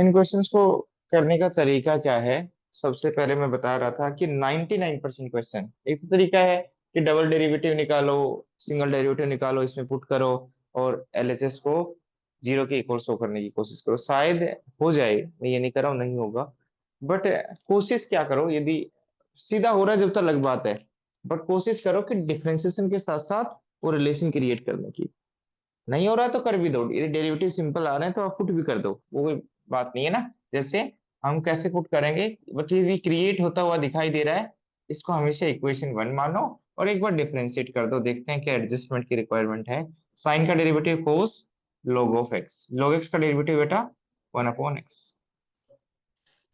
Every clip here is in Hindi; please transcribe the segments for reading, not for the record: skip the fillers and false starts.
इन क्वेश्चंस को करने का तरीका क्या है? सबसे पहले मैं बता रहा था कि 99% क्वेश्चन एक तो तरीका है कि डबल डेरिवेटिव निकालो, सिंगल डेरिवेटिव निकालो, इसमें पुट करो और एलएचएस को जीरो के इक्वल शो करने की कोशिश करो। शायद हो जाए, मैं ये नहीं कर रहा हूँ नहीं होगा, बट कोशिश क्या करो। यदि सीधा हो रहा है जब तक अलग बात है, बट कोशिश करो कि डिफरेंशिएशन के साथ साथ वो रिलेशन क्रिएट करने की। नहीं हो रहा है तो कर भी दो, यदि डेरिवेटिव सिंपल आ रहे हैं तो आप पुट भी कर दो, वो कोई बात नहीं है ना। जैसे हम कैसे पुट करेंगे, बट यदि क्रिएट होता हुआ दिखाई दे रहा है, इसको हमेशा इक्वेशन वन मानो और एक बार डिफरेंशिएट कर दो। देखते हैं क्या एडजस्टमेंट की रिक्वायरमेंट है। साइन का derivative cos log of x, log x का डेरिवेटिव बेटा 1/x।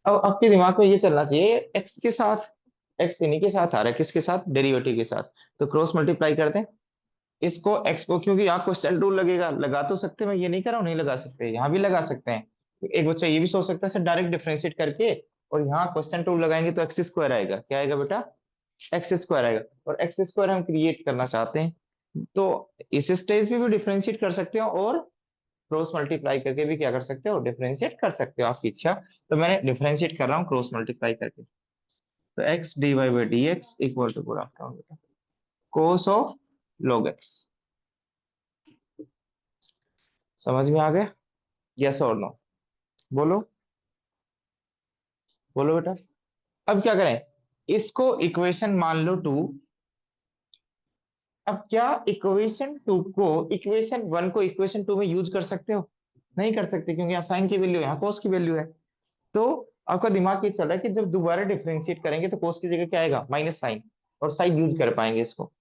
अब आपके दिमाग में ये चलना चाहिए, एक्स के साथ, एक्स इन्हीं के साथ आ रहा है, किसके साथ? डेरिवेटिव के साथ। तो क्रॉस मल्टीप्लाई कर दें इसको एक्स को, क्योंकि यहाँ क्वेश्चन रूल लगेगा। लगा तो सकते हैं, मैं ये नहीं कर रहा हूँ नहीं लगा सकते, यहाँ भी लगा सकते हैं। एक बच्चा ये भी सोच सकता है सर डायरेक्ट डिफरेंशिएट करके और यहाँ क्वेश्चन रूल लगाएंगे तो एक्स स्क्वायर आएगा। क्या आएगा बेटा? एक्स स्क्वायर आएगा। और एक्स स्क्वायर हम क्रिएट करना चाहते हैं तो इस स्टेज पे भी डिफरेंशिएट कर सकते हो और क्रॉस मल्टीप्लाई करके भी क्या कर सकते हो? डिफरेंशिएट कर सकते हो, आपकी इच्छा। तो मैंने डिफरेंशिएट कर रहा हूँ क्रॉस मल्टीप्लाई करके। तो x d Y by D x equal to पूरा कोस ऑफ log एक्स। समझ में आ गया? यस और नो? बोलो, बोलो बेटा। अब क्या करें, इसको इक्वेशन मान लो टू। अब क्या इक्वेशन टू को, इक्वेशन वन को इक्वेशन टू में यूज कर सकते हो? नहीं कर सकते, क्योंकि यहाँ साइन की वैल्यू है, यहाँ कोस की वैल्यू है। तो आपका दिमाग ये चल रहा है कि जब दोबारा डिफरेंशिएट करेंगे तो कोस की जगह क्या आएगा? Minus sine. और साइन यूज कर पाएंगे इसको?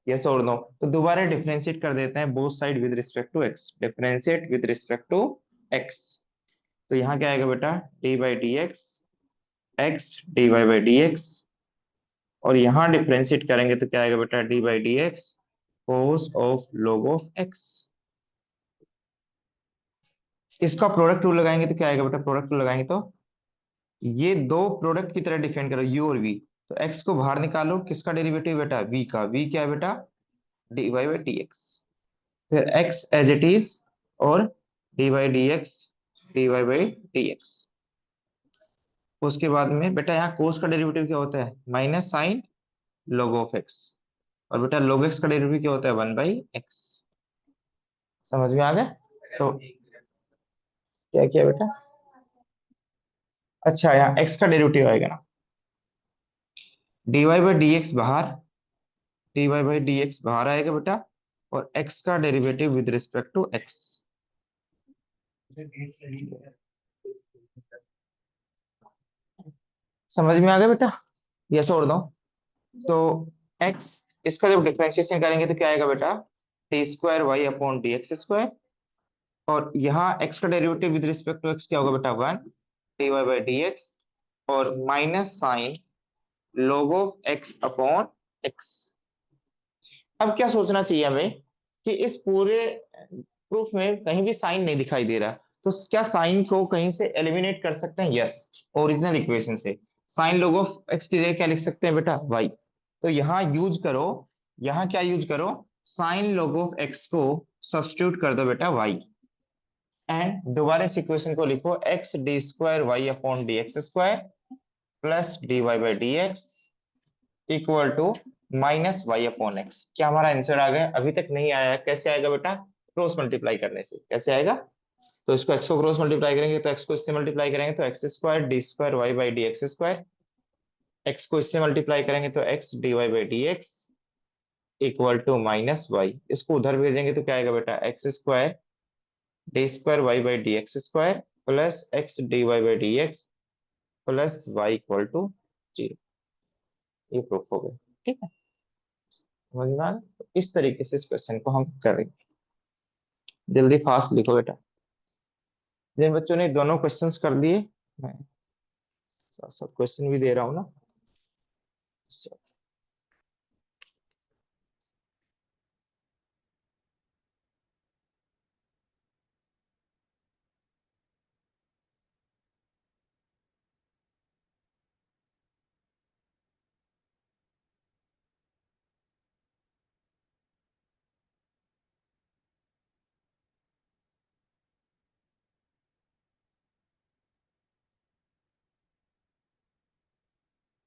यस और नो? तो दोबारा डिफरेंशिएट कर देते हैं both side with respect to x. Differentiate with respect to x. तो यहाँ क्या आएगा बेटा? D by D x, x d Y by D x. और यहां डिफरेंशिएट करेंगे तो क्या आएगा बेटा? D by D x cos of log of x. इसका प्रोडक्ट रूल लगाएंगे तो क्या आएगा बेटा? प्रोडक्ट रूल लगाएंगे तो ये दो प्रोडक्ट की तरह डिफाइन करो, यू और वी। तो एक्स को बाहर निकालो, किसका डेरिवेटिव बेटा? वी का। वी क्या है बेटा? D Y by D x. फिर एक्स एज इट इज और d Y D x, d Y by D x. उसके बाद में बेटा यहाँ कोस का डेरिवेटिव क्या होता है? Minus sine log of x. और बेटा log एक्स का डेरिवेटिव क्या होता है? 1/x। समझ में आ गया? तो क्या किया बेटा? अच्छा, यहाँ x का डेरिवेटिव आएगा ना, dy बाई डी एक्स बाहर, dy बाई डी एक्स बाहर आएगा बेटा। और x का derivative with respect to x। समझ में आ गया बेटा? यस और नो? तो x, इसका जब डिफरेंशिएशन करेंगे तो क्या आएगा बेटा? D square Y upon D x square. और यहाँ x का derivative with respect to x क्या होगा बेटा? 1 dy बाई डी एक्स और minus sine log of x upon x। अब क्या सोचना चाहिए हमें कि इस पूरे प्रूफ में कहीं भी साइन नहीं दिखाई दे रहा, तो क्या साइन को कहीं से एलिमिनेट कर सकते हैं? यस, ओरिजिनल इक्वेशन से। साइन log ऑफ एक्स की जगह क्या लिख सकते हैं बेटा? वाई। तो यहाँ यूज करो, यहाँ क्या यूज करो? साइन log ऑफ एक्स को सब्स्टिट्यूट कर दो बेटा वाई। एंड दोबारा इस इक्वेशन को लिखो, x d square Y upon D x square plus d Y by D x equal to minus Y upon x. क्या हमारा आंसर आ गया? अभी तक नहीं आया है। कैसे आएगा बेटा? क्रॉस मल्टीप्लाई करने से। कैसे आएगा? तो इसको एक्स को क्रॉस मल्टीप्लाई करेंगे तो एक्स को इससे मल्टीप्लाई करेंगे तो x square d square Y by D x square. X को इससे मल्टीप्लाई करेंगे तो x d Y by D x equal to minus y. इसको उधर भेजेंगे तो क्या आएगा बेटा? X square d square Y by D x square plus x d Y by D x plus y equal to 0। ये प्रूफ हो गया। ठीक है, समझ में आ गया? तो इस तरीके से इस क्वेश्चन को हम करेंगे। जल्दी फास्ट लिखो बेटा। जिन बच्चों ने दोनों क्वेश्चंस कर लिए, मैं साथ साथ क्वेश्चन भी दे रहा हूँ ना।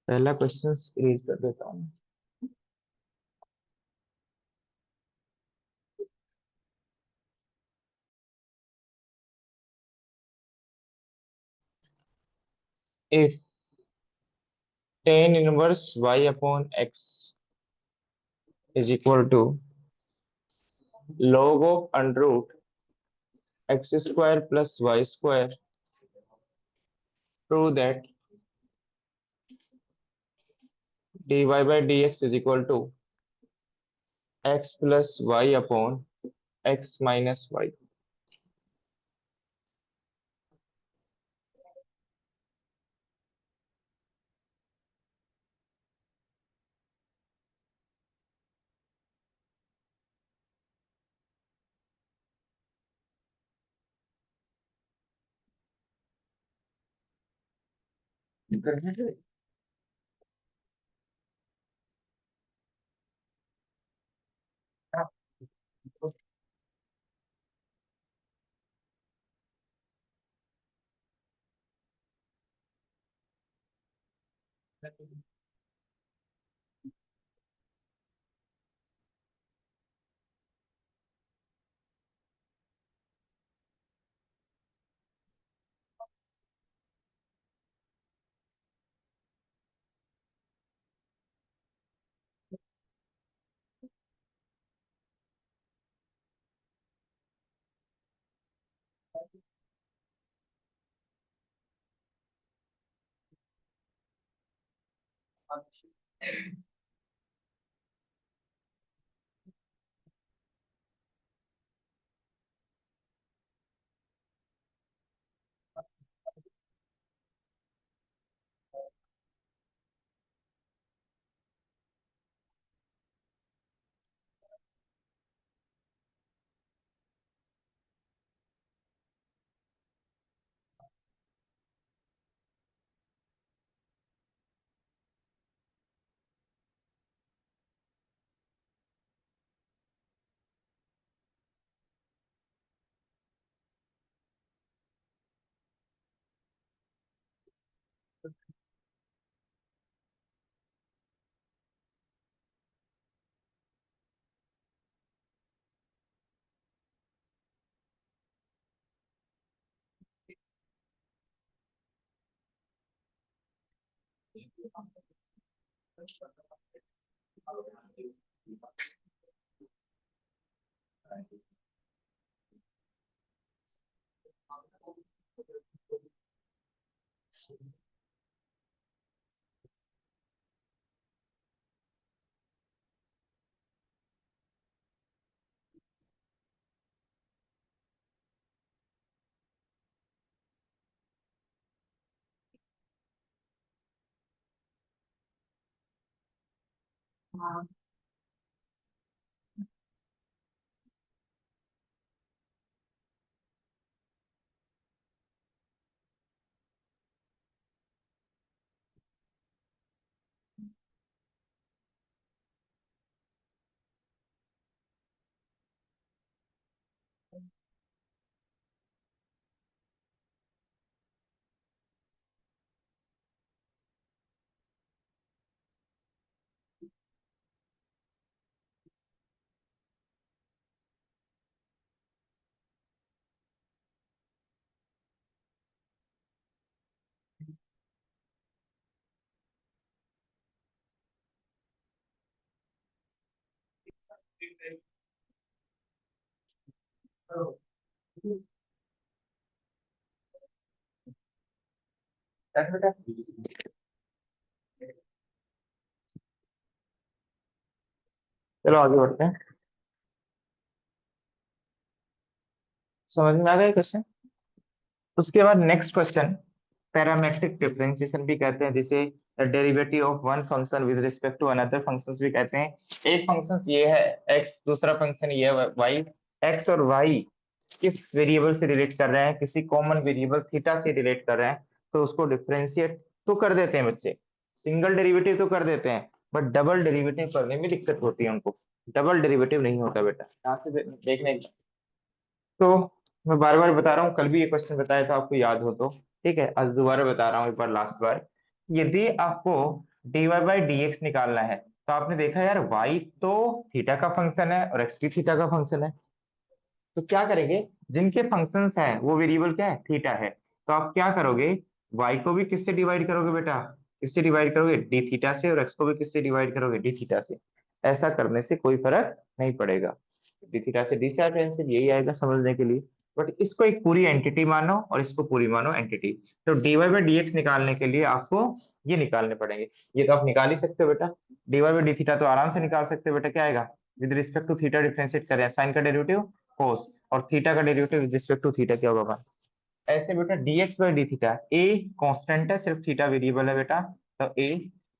पहला क्वेश्चन रीड कर देता हूँ। If tan inverse y upon x is equal to log of under root x square plus Y square, prove that dy by dx is equal to x plus Y upon x minus y. चलो आगे बढ़ते हैं। समझ में आ गया क्वेश्चन। उसके बाद नेक्स्ट क्वेश्चन पैरामेट्रिक डिफरेंशिएशन भी कहते हैं, जिसे derivative of one function with respect to another functions भी कहते हैं। एक फंक्शन ये है एक्स, दूसरा फंक्शन ये है वाई। एक्स और वाई किस वेरिएबल से रिलेट कर रहे हैं, किसी कॉमन वेरिएबल थीटा से रिलेट कर रहे हैं, तो उसको डिफरेंशिएट तो कर देते हैं बच्चे, सिंगल डेरिवेटिव तो कर देते हैं, बट डबल डेरिवेटिव करने में दिक्कत होती है उनको। डबल डेरिवेटिव नहीं होता बेटा, यहाँ से देखने। तो मैं बार बार बता रहा हूँ, कल भी ये क्वेश्चन बताया था, आपको याद हो तो ठीक है, आज दोबारा बता रहा हूँ एक बार लास्ट बार। यदि आपको dy बाई dx निकालना है। तो आपने देखा यार y तो थीटा का फंक्शन है और x भी थीटा का फंक्शन है। तो क्या करेंगे, जिनके फंक्शंस हैं वो वेरिएबल क्या है, थीटा है, तो आप क्या करोगे, y को भी किससे डिवाइड करोगे बेटा, किससे डिवाइड करोगे, डी थीटा से, और x को भी किससे डिवाइड करोगे, डी थीटा से। ऐसा करने से कोई फर्क नहीं पड़ेगा, डी थीटा से डी थीटा कैंसिल, यही आएगा समझने के लिए। बट इसको एक पूरी एंटिटी मानो और इसको पूरी मानो एंटिटी। तो dy बाई डी एक्स निकालने के लिए आपको ये निकालने पड़ेंगे। ये तो आप निकाल ही सकते हो बेटा, dy बाई डी थीटा तो आराम से निकाल सकते हो बेटा। क्या आएगा, with respect to theta differentiate करें, साइन का डेरिवेटिव कोस, और थीटा का derivative with respect to theta क्या होगा। ऐसे बेटा dx by D theta, a constant है, सिर्फ थीटा वेरिएबल है बेटा। तो ए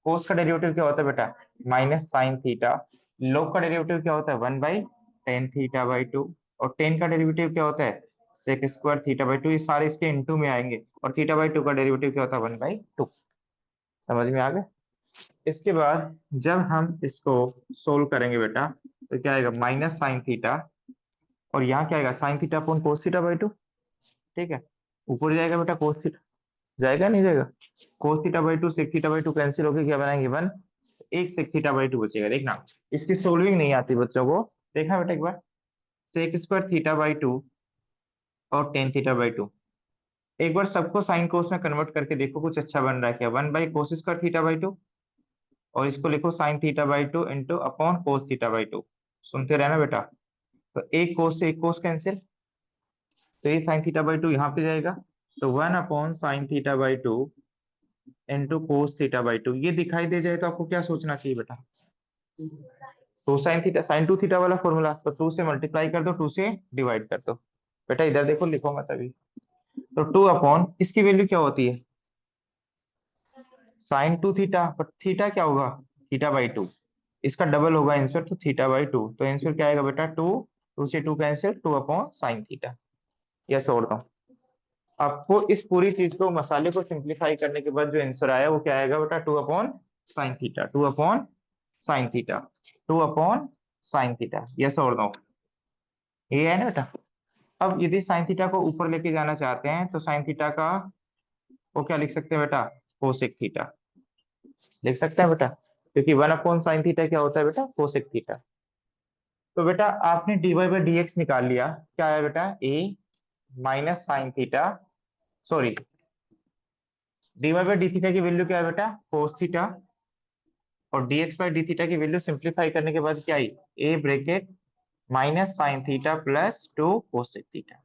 कोस का डेरिवेटिव क्या होता है बेटा, माइनस साइन थीटा। लोग का डेरिवेटिव क्या होता है, 1/tan θ/2। और टेन का डेरिवेटिव क्या होता है, सेक स्क्वायर θ/2। ये सारे इसके इनटू में आएंगे, और θ/2 का डेरिवेटिव क्या होता है, 1/2। समझ में आ गया। इसके बाद जब हम इसको सोल्व करेंगे बेटा, तो क्या आएगा, माइनस साइन थीटा, और यहाँ क्या आएगा, साइन थीटा अपॉन कोस θ/2। ठीक है, ऊपर जाएगा बेटा कोस थीटा, जाएगा नहीं जाएगा, कोस θ/2 सेक θ/2 कैंसिल होकर क्या बनाएंगे, वन। एक सेक θ/2 बचेगा। देखना इसकी सोल्विंग नहीं आती बच्चों को, देखना बेटा एक बार, सेक स्क्वायर θ/2 और टेन θ/2। एक बार सबको साइन कोस में कन्वर्ट करके देखो कुछ अच्छा बन रहा है क्या, 1/कोस स्क्वायर θ/2, और इसको लिखो साइन θ/2 इंटू अपॉन कोस θ/2। सुनते रहना बेटा। तो एक कोस से एक कोस कैंसिल, तो ये साइन θ/2 यहाँ पे जाएगा, तो 1/sin θ/2 इंटू कोस θ/2। ये दिखाई दे जाए तो आपको क्या सोचना चाहिए बेटा, two sine theta, sine two theta वाला फॉर्मूला, तो टू से मल्टीप्लाई कर दो, टू से डिवाइड कर दो। बेटा इधर देखो, लिखो मत अभी। तो टू अपॉन इसकी वैल्यू क्या होती है, sign two theta, but theta क्या होगा, θ/2। इसका डबल होगा आंसर, तो θ/2। तो आंसर क्या आएगा बेटा, टू, टू से to cancel, two upon sine theta. Yes और दो। आपको इस पूरी चीज को, मसाले को सिंप्लीफाई करने के बाद जो आंसर आया वो क्या आएगा बेटा, two upon sine theta, two upon sine theta, two upon sine theta. Yes और नो, ये है ना बेटा। अब यदि साइन थीटा को ऊपर लेके जाना चाहते हैं, तो साइन थीटा का वो क्या लिख सकते हैं बेटा, कोसेक थीटा लिख सकते हैं बेटा, क्योंकि वन अपॉन साइन थीटा क्या होता है बेटा, कोसेक थीटा। तो बेटा आपने D Y by D x निकाल लिया, क्या आया बेटा, A minus sine theta, sorry, D Y by D theta की वैल्यू क्या है बेटा, कोस थीटा, और D X by D theta की वैल्यू सिंप्लीफाई करने के बाद क्या आई, A bracket minus sine theta plus two cosec theta.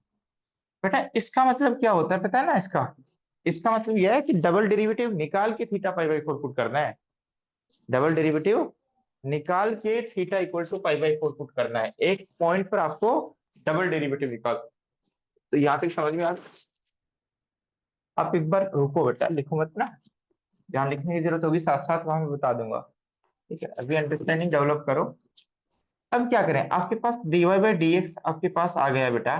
बेटा इसका मतलब क्या होता है पता है ना, इसका इसका मतलब यह है कि डबल डेरिवेटिव निकाल के theta pi by four put करना है। डबल डेरिवेटिव निकाल के theta equal to pi by four put करना है, एक पॉइंट पर आपको डबल डेरिवेटिव निकाल। तो यहाँ तक समझ में आ गया? आप एक बार रुको बेटा, लिखो मत ना, जहाँ लिखने की जरूरत होगी साथ साथ वहां मैं बता दूंगा। ठीक है, अभी अंडरस्टैंडिंग डेवलप करो। अब क्या करें, आपके पास dy बाई डी एक्स आपके पास आ गया बेटा,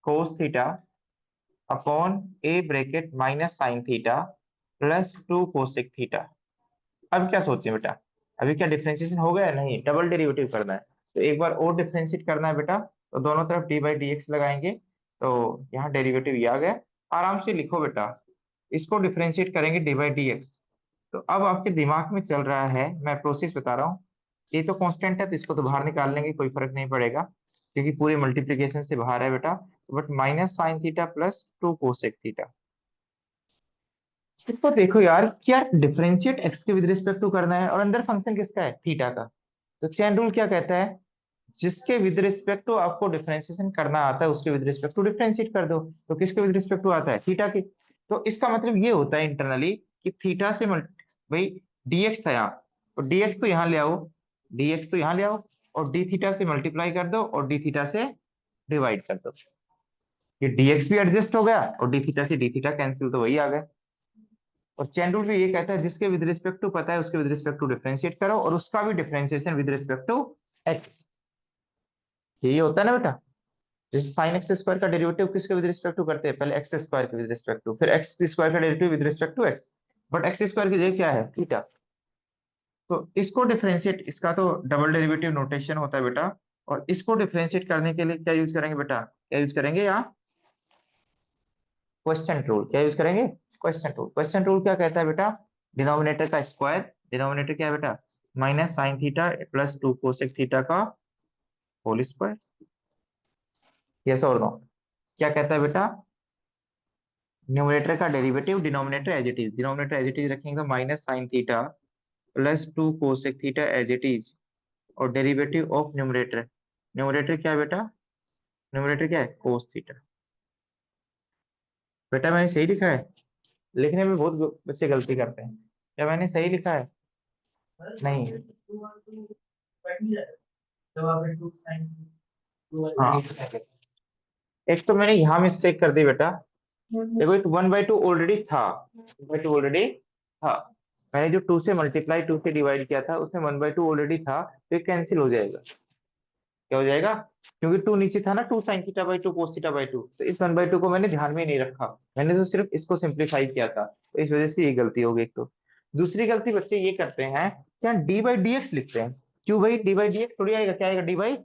cos theta upon A bracket minus sine theta plus two cosec theta. अब क्या सोचें बेटा, अभी क्या डिफरेंशिएशन हो गया, नहीं, डबल डेरिवेटिव करना है। तो एक बार और डिफरेंशिएट करना है बेटा, तो दोनों तरफ डी बाई डी एक्स लगाएंगे, तो यहाँ डेरिवेटिव ये आ गया। आराम से लिखो बेटा, इसको डिफरेंशिएट करेंगे डी बाई डी एक्स। तो अब आपके दिमाग में चल रहा है, मैं प्रोसेस बता रहा हूँ, ये तो कांस्टेंट है तो इसको तो बाहर निकाल लेंगे, कोई फर्क नहीं पड़ेगा, क्योंकि पूरे मल्टीप्लीकेशन से बाहर है बेटा। But minus sine theta plus two cosec theta, इसको देखो यार, क्या डिफरेंशिएट एक्स के विद रिस्पेक्ट टू करना है, और अंदर फंक्शन किसका है, थीटा का। तो चेन रूल क्या कहता है, जिसके विद रिस्पेक्ट टू आपको डिफरेंशिएशन करना आता है उसके विद रिस्पेक्ट टू डिफरेंशिएट कर दो। तो किसके विद रिस्पेक्ट टू आता है, थीटा के। तो इसका मतलब ये होता है इंटरनली कि थीटा से मल्टी, भाई dx था यहाँ, तो dx तो यहाँ ले आओ, dx तो यहाँ ले आओ, और डी थीटा से मल्टीप्लाई कर दो और डी थीटा से डिवाइड कर दो। ये dx भी एडजस्ट हो गया, और डी थीटा से डी थीटा कैंसिल, तो वही आ गया। और चेन रूल भी ये कहता है, जिसके विद रिस्पेक्ट टू पता है उसके विद रिस्पेक्ट टू डिफरेंशिएट करो, और उसका भी differentiation with respect to x. यही होता है ना बेटा, जैसे साइन एक्स स्क्वायर का डेरिवेटिव किसके विद रिस्पेक्ट टू करते हैं, पहले एक्स स्क्वायर के विद रिस्पेक्ट टू, फिर एक्स स्क्वायर का derivative with respect to x. But x square की जगह क्या है, थीटा। तो इसको डिफरेंशिएट, इसका तो डबल डेरिवेटिव नोटेशन होता है बेटा, और इसको डिफरेंशिएट करने के लिए क्या यूज करेंगे बेटा, क्या यूज करेंगे यहाँ, क्वेश्चन रूल। क्या यूज करेंगे, क्वेश्चन रूल। क्वेश्चन रूल क्या कहता है बेटा, डिनोमिनेटर का स्क्वायर डिनोमिनेटर क्या है बेटा, minus sine theta plus 2 cosec theta का होल स्क्वायर। यस और नो? क्या कहता है बेटा, न्यूमरेटर का derivative denominator as it is, denominator as it is रखेंगे तो minus sine theta plus 2 cosec theta as it is, और डेरिवेटिव ऑफ न्यूमरेटर, न्यूमरेटर क्या है बेटा, न्यूमरेटर क्या है कोस थीटा। बेटा मैंने सही लिखा है? लिखने में बहुत बच्चे गलती करते हैं। क्या मैंने सही लिखा है? नहीं। हाँ, एक तो मैंने यहाँ मिस्टेक कर दी बेटा। देखो एक 1/2 ऑलरेडी था, 1/2 ऑलरेडी था। मैंने जो 2 से मल्टीप्लाई 2 से डिवाइड किया था उसमें 1/2 ऑलरेडी था, तो ये कैंसिल हो जाएगा। क्या हो जाएगा, क्योंकि 2 नीचे था ना, 2 sine theta by 2 cos theta by 2, तो इस 1/2 को मैंने ध्यान में ही नहीं रखा, मैंने तो सिर्फ इसको सिंप्लीफाई किया था, तो इस वजह से ये गलती हो गई। एक तो दूसरी गलती बच्चे ये करते हैं कि यहाँ डी बाई डी एक्स लिखते हैं। क्यों भाई, डी बाई डी एक्स थोड़ी आएगा, क्या आएगा, डी बाई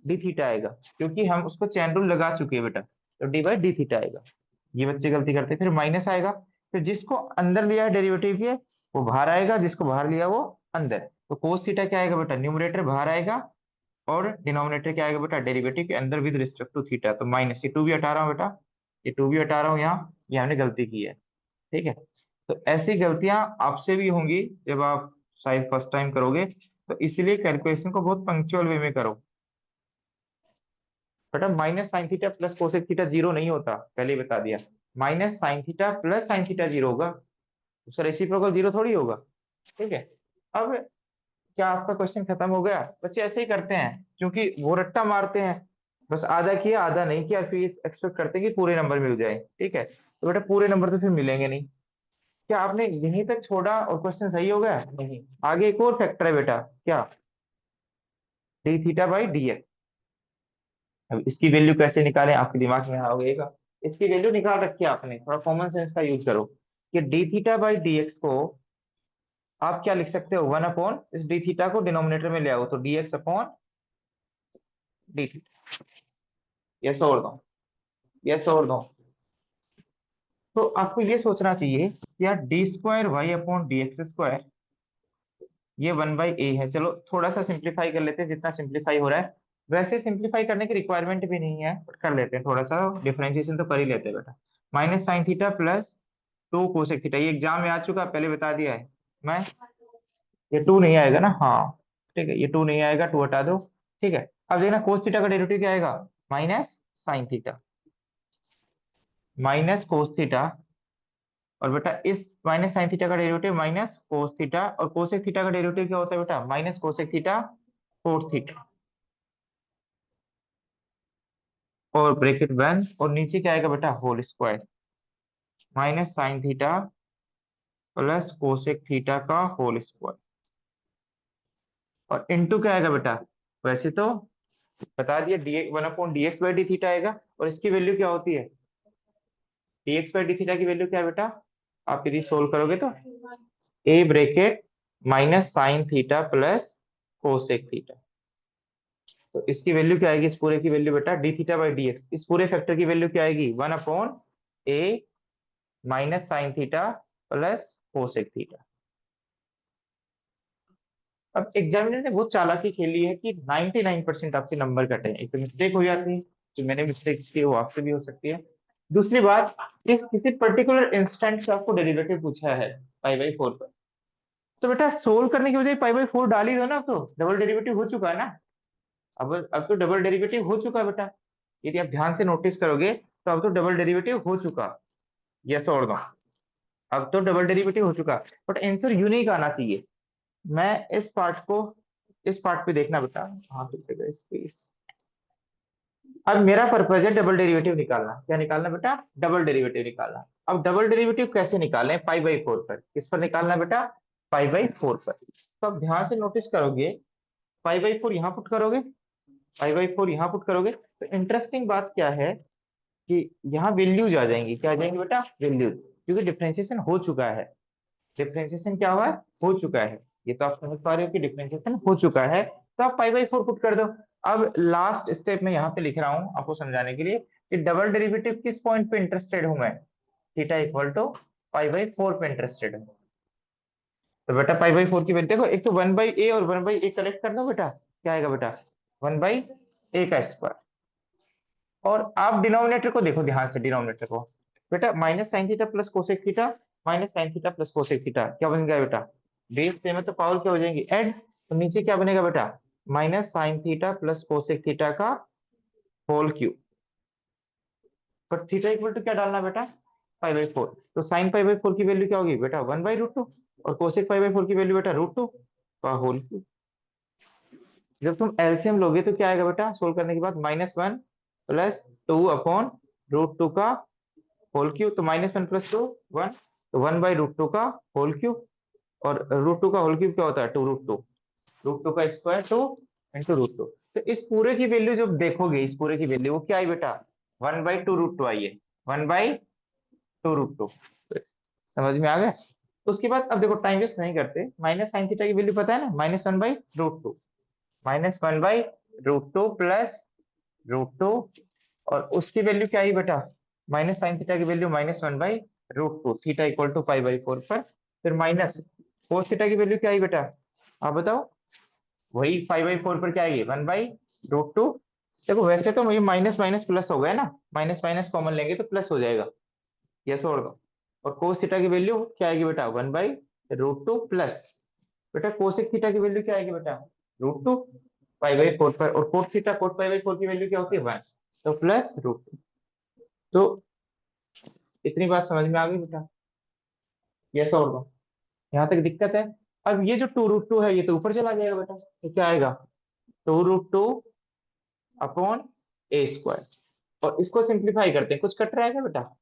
डी थीटा आएगा, क्योंकि हम उसको चैन रूल लगा चुके हैं बेटा, तो डी बाई डी थीटा आएगा। ये बच्चे गलती करते हैं। फिर माइनस आएगा, फिर जिसको अंदर लिया है डेरिवेटिव के वो बाहर आएगा, जिसको बाहर लिया वो अंदर, तो कोस थीटा क्या आएगा बेटा, न्यूमरेटर बाहर आएगा, और डिनोमिनेटर क्या आएगा बेटा, डेरिवेटिव के अंदर विद रिस्पेक्ट टू थीटा, तो माइनस, ये 2 भी हटा रहा हूँ बेटा, ये 2 भी हटा रहा हूँ यहाँ, ये हमने गलती की है। ठीक है, तो ऐसी गलतियां आपसे भी होंगी जब आप शायद फर्स्ट टाइम करोगे, तो इसलिए कैलकुलेशन को बहुत पंक्चुअल वे में करो। बेटा minus sine theta plus cosec theta zero नहीं होता, पहले ही बता दिया। Minus sine theta plus sine theta zero होगा, उसका रेसिप्रोकल जीरो थोड़ी होगा। ठीक है, अब क्या आपका क्वेश्चन खत्म हो गया? बच्चे ऐसे ही करते हैं, क्योंकि वो रट्टा मारते हैं, बस आधा किया आधा नहीं किया, फिर एक्सपेक्ट करते हैं कि पूरे नंबर मिल जाए। ठीक है, तो बेटा पूरे नंबर तो फिर मिलेंगे नहीं। क्या आपने यहीं तक छोड़ा और क्वेश्चन सही हो गया? नहीं, आगे एक और फैक्टर है बेटा, क्या, D theta by D x. अब इसकी वैल्यू कैसे निकालें, आपके दिमाग में होगा। इसकी वैल्यू निकाल रखी है आपने, थोड़ा कॉमन सेंस का यूज करो, कि D theta by D x को आप क्या लिख सकते हो, 1 अपॉन इस डी थीटा को डिनोमिनेटर में ले आओ, तो d x upon d theta. Yes और नो? यस और नो? तो आपको ये सोचना चाहिए कि यार d square Y upon D x square, ये 1/a है। चलो थोड़ा सा सिंप्लीफाई कर लेते हैं, जितना सिंप्लीफाई हो रहा है। वैसे सिंप्लीफाई करने की रिक्वायरमेंट भी नहीं है, बट कर लेते हैं, थोड़ा सा डिफरेंशिएशन तो कर ही लेते हैं बेटा। Minus sine theta plus 2 cosec theta, ये एग्जाम में आ चुका, पहले बता दिया है मैं। ये 2 नहीं आएगा ना, हाँ ठीक है, ये 2 नहीं आएगा, 2 हटा दो। ठीक है, अब देखना कोस थीटा का डेरिवेटिव क्या आएगा, minus sine theta, minus cos theta, और बेटा इस माइनस साइन थीटा का डेरिवेटिव माइनस कोस थीटा, और कोसेक थीटा का डेरिवेटिव क्या होता है बेटा, minus cosec theta cos theta, और ब्रैकेट बंद, और नीचे क्या आएगा बेटा, whole square, minus sine theta plus cosec theta का होल स्क्वायर, और इनटू क्या आएगा बेटा, वैसे तो बता दिया, डी 1/dx/d थीटा आएगा, और इसकी वैल्यू क्या होती है, dx/d थीटा की वैल्यू क्या है बेटा, आप यदि सोल्व करोगे तो A bracket minus sine theta plus cosec theta, तो इसकी वैल्यू क्या आएगी, इस पूरे की वैल्यू बेटा D theta by D x, इस पूरे फैक्टर की वैल्यू क्या आएगी, 1/a minus sine theta plus cosec theta. अब एग्जामिनर ने बहुत चालाकी खेली है कि 99% आपके नंबर कटे हैं, एक तो मिस्टेक हो जाती है, जो मैंने मिस्टेक की है वो आपसे भी हो सकती है। दूसरी बात, कि किसी पर्टिकुलर इंस्टेंट से आपको डेरिवेटिव पूछा है पाई/4 पर, तो बेटा सोल्व करने की बजाय पाई/4 डाल ही दो ना, अब तो डबल डेरिवेटिव हो चुका है ना। अब तो डबल डेरिवेटिव हो चुका है बेटा, यदि आप ध्यान से नोटिस करोगे तो अब तो डबल डेरिवेटिव हो चुका। यस और नो? अब तो डबल डेरिवेटिव हो चुका, बट आंसर यूनिक आना चाहिए। मैं इस पार्ट को, इस पार्ट पे देखना बेटा, हाँ ठीक है स्पेस। अब मेरा पर्पज है डबल डेरिवेटिव निकालना, क्या निकालना बेटा, डबल डेरिवेटिव निकालना। अब डबल डेरिवेटिव कैसे निकालें, पाई/4 पर, किस पर निकालना बेटा, पाई/4 पर। तो अब ध्यान से नोटिस करोगे, पाई/4 यहाँ पुट करोगे, पाई/4 यहाँ पुट करोगे, तो इंटरेस्टिंग बात क्या है कि यहाँ वैल्यूज आ जाएंगी, क्या आ जाएंगी बेटा, वैल्यूज, क्योंकि डिफरेंशिएशन हो चुका है। डिफरेंशिएशन क्या हुआ है, हो चुका है, ये तो आप समझ पा रहे हो कि डिफरेंशिएशन हो चुका है, तो आप पाई/4 पुट कर दो। अब लास्ट स्टेप में यहाँ पे लिख रहा हूँ आपको समझाने के लिए, कि डबल डेरिवेटिव किस पॉइंट पे इंटरेस्टेड हूं मैं, थीटा इक्वल टू पाई/4 पे इंटरेस्टेड हूँ। तो बेटा पाई बाई फोर की वैल्यू देखो, एक तो 1/a और 1/a कलेक्ट कर दो बेटा, क्या आएगा बेटा, 1/a का स्क्वायर। और आप डिनोमिनेटर को देखो ध्यान से, डिनोमिनेटर को बेटा minus sine theta plus cosec theta, minus sine theta plus cosec theta क्या बन गया बेटा, बेस सेम है तो पावर क्या हो जाएंगी ऐड। तो नीचे क्या बनेगा बेटा, minus sine theta plus cosec theta का होल क्यूब। पर थीटा इक्वल टू क्या डालना बेटा, पाई बाई फोर। तो साइन पाई बाई फोर की वैल्यू क्या होगी बेटा, 1/√2। और कोसेक पाई बाई फोर की वैल्यू बेटा √2 का होल क्यूब। जब तुम एलसीएम लोगे तो क्या आएगा बेटा, सोल्व करने के बाद -1 प्लस 2/√2 का होल क्यूब। तो -1 + 2 1, तो 1/√2 का होल क्यूब। और √2 का होल क्यूब क्या होता है, 2√2, √2 का स्क्वायर 2 इंटू √2। तो इस पूरे की वैल्यू जब देखोगे, इस पूरे की वैल्यू वो क्या आई बेटा, 1/2√2 आई है, 1/2√2। समझ में आ गया। उसके बाद अब देखो टाइम वेस्ट नहीं करते, माइनस साइन थीटा की वैल्यू पता है ना, -1/√2, -1/√2 प्लस √2। और उसकी वैल्यू क्या आई बेटा, माइनस साइन थीटा की वैल्यू -1/√2, थीटा इक्वल टू पाई/4 पर। फिर माइनस कोस थीटा की वैल्यू क्या आई बेटा, आप बताओ। वही पाई/4 पर क्या आएगी, 1/√2। देखो वैसे तो ये माइनस माइनस प्लस हो गया ना, माइनस माइनस कॉमन लेंगे तो प्लस हो जाएगा, यस और नो। और कोस थीटा की वैल्यू क्या आएगी बेटा, 1/√2 प्लस बेटा कोसेक थीटा की वैल्यू क्या आएगी बेटा, √2 पाई/4 पर। और कोट थीटा कोट पाई/4 की वैल्यू क्या होती है, 1, तो प्लस √2। तो इतनी बात समझ में आ गई बेटा, यस और नो, यहाँ तक दिक्कत है। अब ये जो 2√2 है ये तो ऊपर चला जाएगा बेटा, तो क्या आएगा, 2√2 अपॉन ए स्क्वायर। और इसको सिंप्लीफाई करते हैं, कुछ कट रहा है क्या बेटा,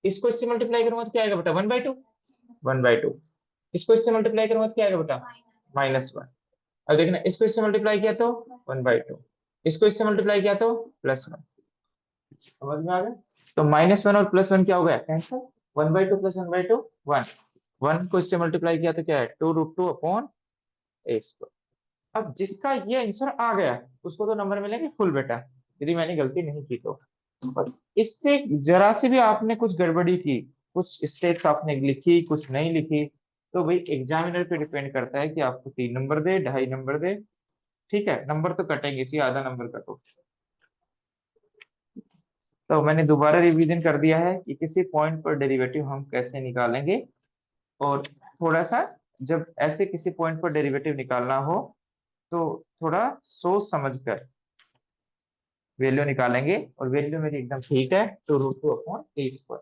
इसको इससे मल्टीप्लाई करूंगा तो क्या आएगा बेटा, 1/2, 1/2। इसको इससे मल्टीप्लाई करूंगा तो क्या आएगा बेटा, -1। अब देखना, इसको इससे मल्टीप्लाई किया तो 1/2, इसको इससे मल्टीप्लाई किया तो +1। समझ में आ गया। तो -1 और +1 क्या हो गया, कैंसिल। 1/2 + 1/2 1, 1 को इससे मल्टीप्लाई किया तो क्या है, 2√2 अपॉन ए स्क्वायर। अब जिसका ये आंसर आ गया उसको तो नंबर मिलेंगे फुल बेटा, यदि मैंने गलती नहीं की तो। और इससे जरा से भी आपने कुछ गड़बड़ी की, कुछ स्टेप्स आपने लिखी कुछ नहीं लिखी, तो भाई एग्जामिनर पे डिपेंड करता है कि आपको 3 नंबर दे, 2.5 नंबर दे। ठीक है, नंबर तो कटेंगे, चाहिए आधा नंबर कटो। तो मैंने दोबारा रिवीजन कर दिया है कि किसी पॉइंट पर डेरिवेटिव हम कैसे निकालेंगे। और थोड़ा सा, जब ऐसे किसी पॉइंट पर डेरिवेटिव निकालना हो तो थोड़ा सोच समझ कर वैल्यू निकालेंगे। और वैल्यू मेरी एकदम ठीक है, 2√2 अपॉन ए स्क्वायर।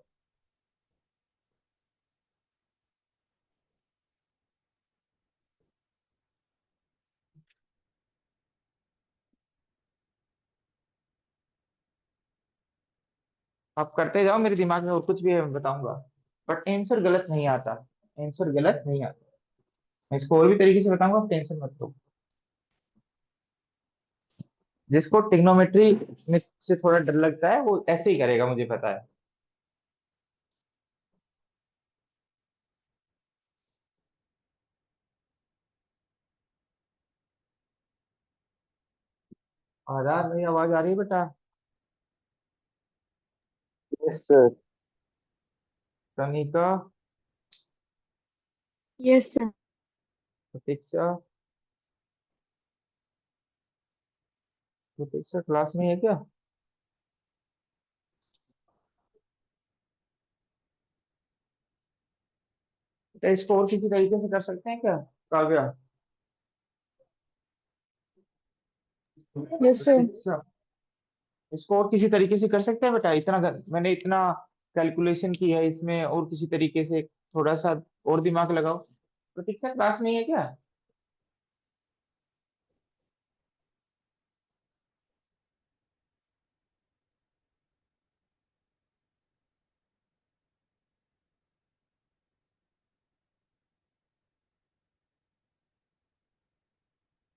आप करते जाओ, मेरे दिमाग में और कुछ भी है मैं बताऊंगा, बट आंसर गलत नहीं आता, आंसर गलत नहीं आता। मैं इसको और भी तरीके से बताऊंगा, आप टेंशन मत लो। जिसको ट्रिग्नोमेट्री में से थोड़ा डर लगता है वो ऐसे ही करेगा, मुझे पता है। आधार मेरी आवाज आ रही है बेटा, yes sir. Kanika, yes sir. Pratiksha, Pratiksha class में है क्या। बेटा इसको और किसी तरीके से कर सकते हैं क्या, काव्या, यस सर। प्रतीक्षा, इसको और किसी तरीके से कर सकते हैं बेटा, मैंने इतना कैलकुलेशन की है इसमें, और किसी तरीके से थोड़ा सा और दिमाग लगाओ। प्रतीक्षा क्लास में ही है क्या।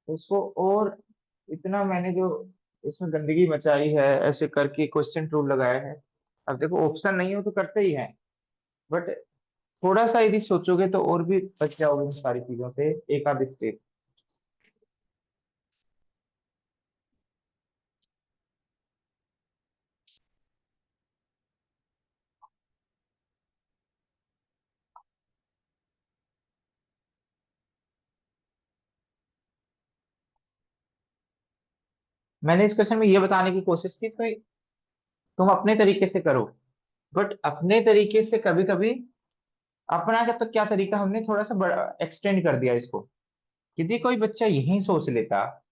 तो इसको और इतना मैंने जो इसमें गंदगी मचाई है, ऐसे करके क्वेश्चन रूल लगाया है। अब देखो ऑप्शन नहीं हो तो करते ही हैं, बट थोड़ा सा यदि सोचोगे तो और भी बच जाओगे इन सारी चीजों से, एक आध स्टेप। मैंने इस क्वेश्चन में ये बताने की कोशिश की तो तुम अपने तरीके से करो, बट अपने तरीके से कभी कभी अपना का तो क्या तरीका, हमने थोड़ा सा बड़ा एक्सटेंड कर दिया इसको। यदि कोई बच्चा यही सोच लेता,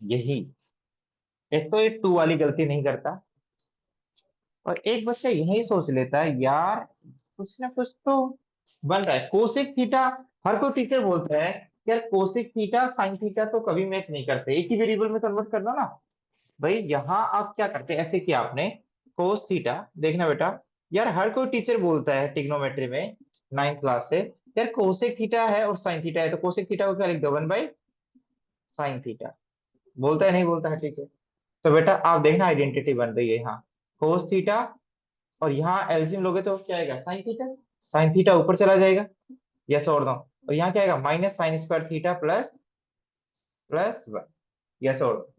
यही, एक तो ये टू वाली गलती नहीं करता, और एक बच्चा यही सोच लेता है यार कुछ ना कुछ तो बन रहा है कोसेक थीटा। हर कोई टीचर बोलता है यार कोसेक थीटा साइन थीटा तो कभी मैच नहीं करते, एक ही वेरिएबल में कन्वर्ट कर दो ना। भाई यहाँ आप क्या करते हैं, ऐसे किया आपने कोस थीटा, देखना बेटा, यार हर कोई टीचर बोलता है ट्रिग्नोमेट्री में 9th क्लास से, यार कोसेक थीटा है और साइन थीटा है, तो कोसेक थीटा को क्या लिख दो, 1/sin थीटा। बोलता है नहीं बोलता है टीचर? तो बेटा आप देखना आइडेंटिटी बन रही है यहाँ, कोस थीटा, और यहाँ एलसीएम लोगे तो क्या आएगा, साइन थीटा। साइन थीटा ऊपर चला जाएगा, यस और नो, और यहाँ क्या आएगा, -sin² थीटा प्लस 1, यस और नो।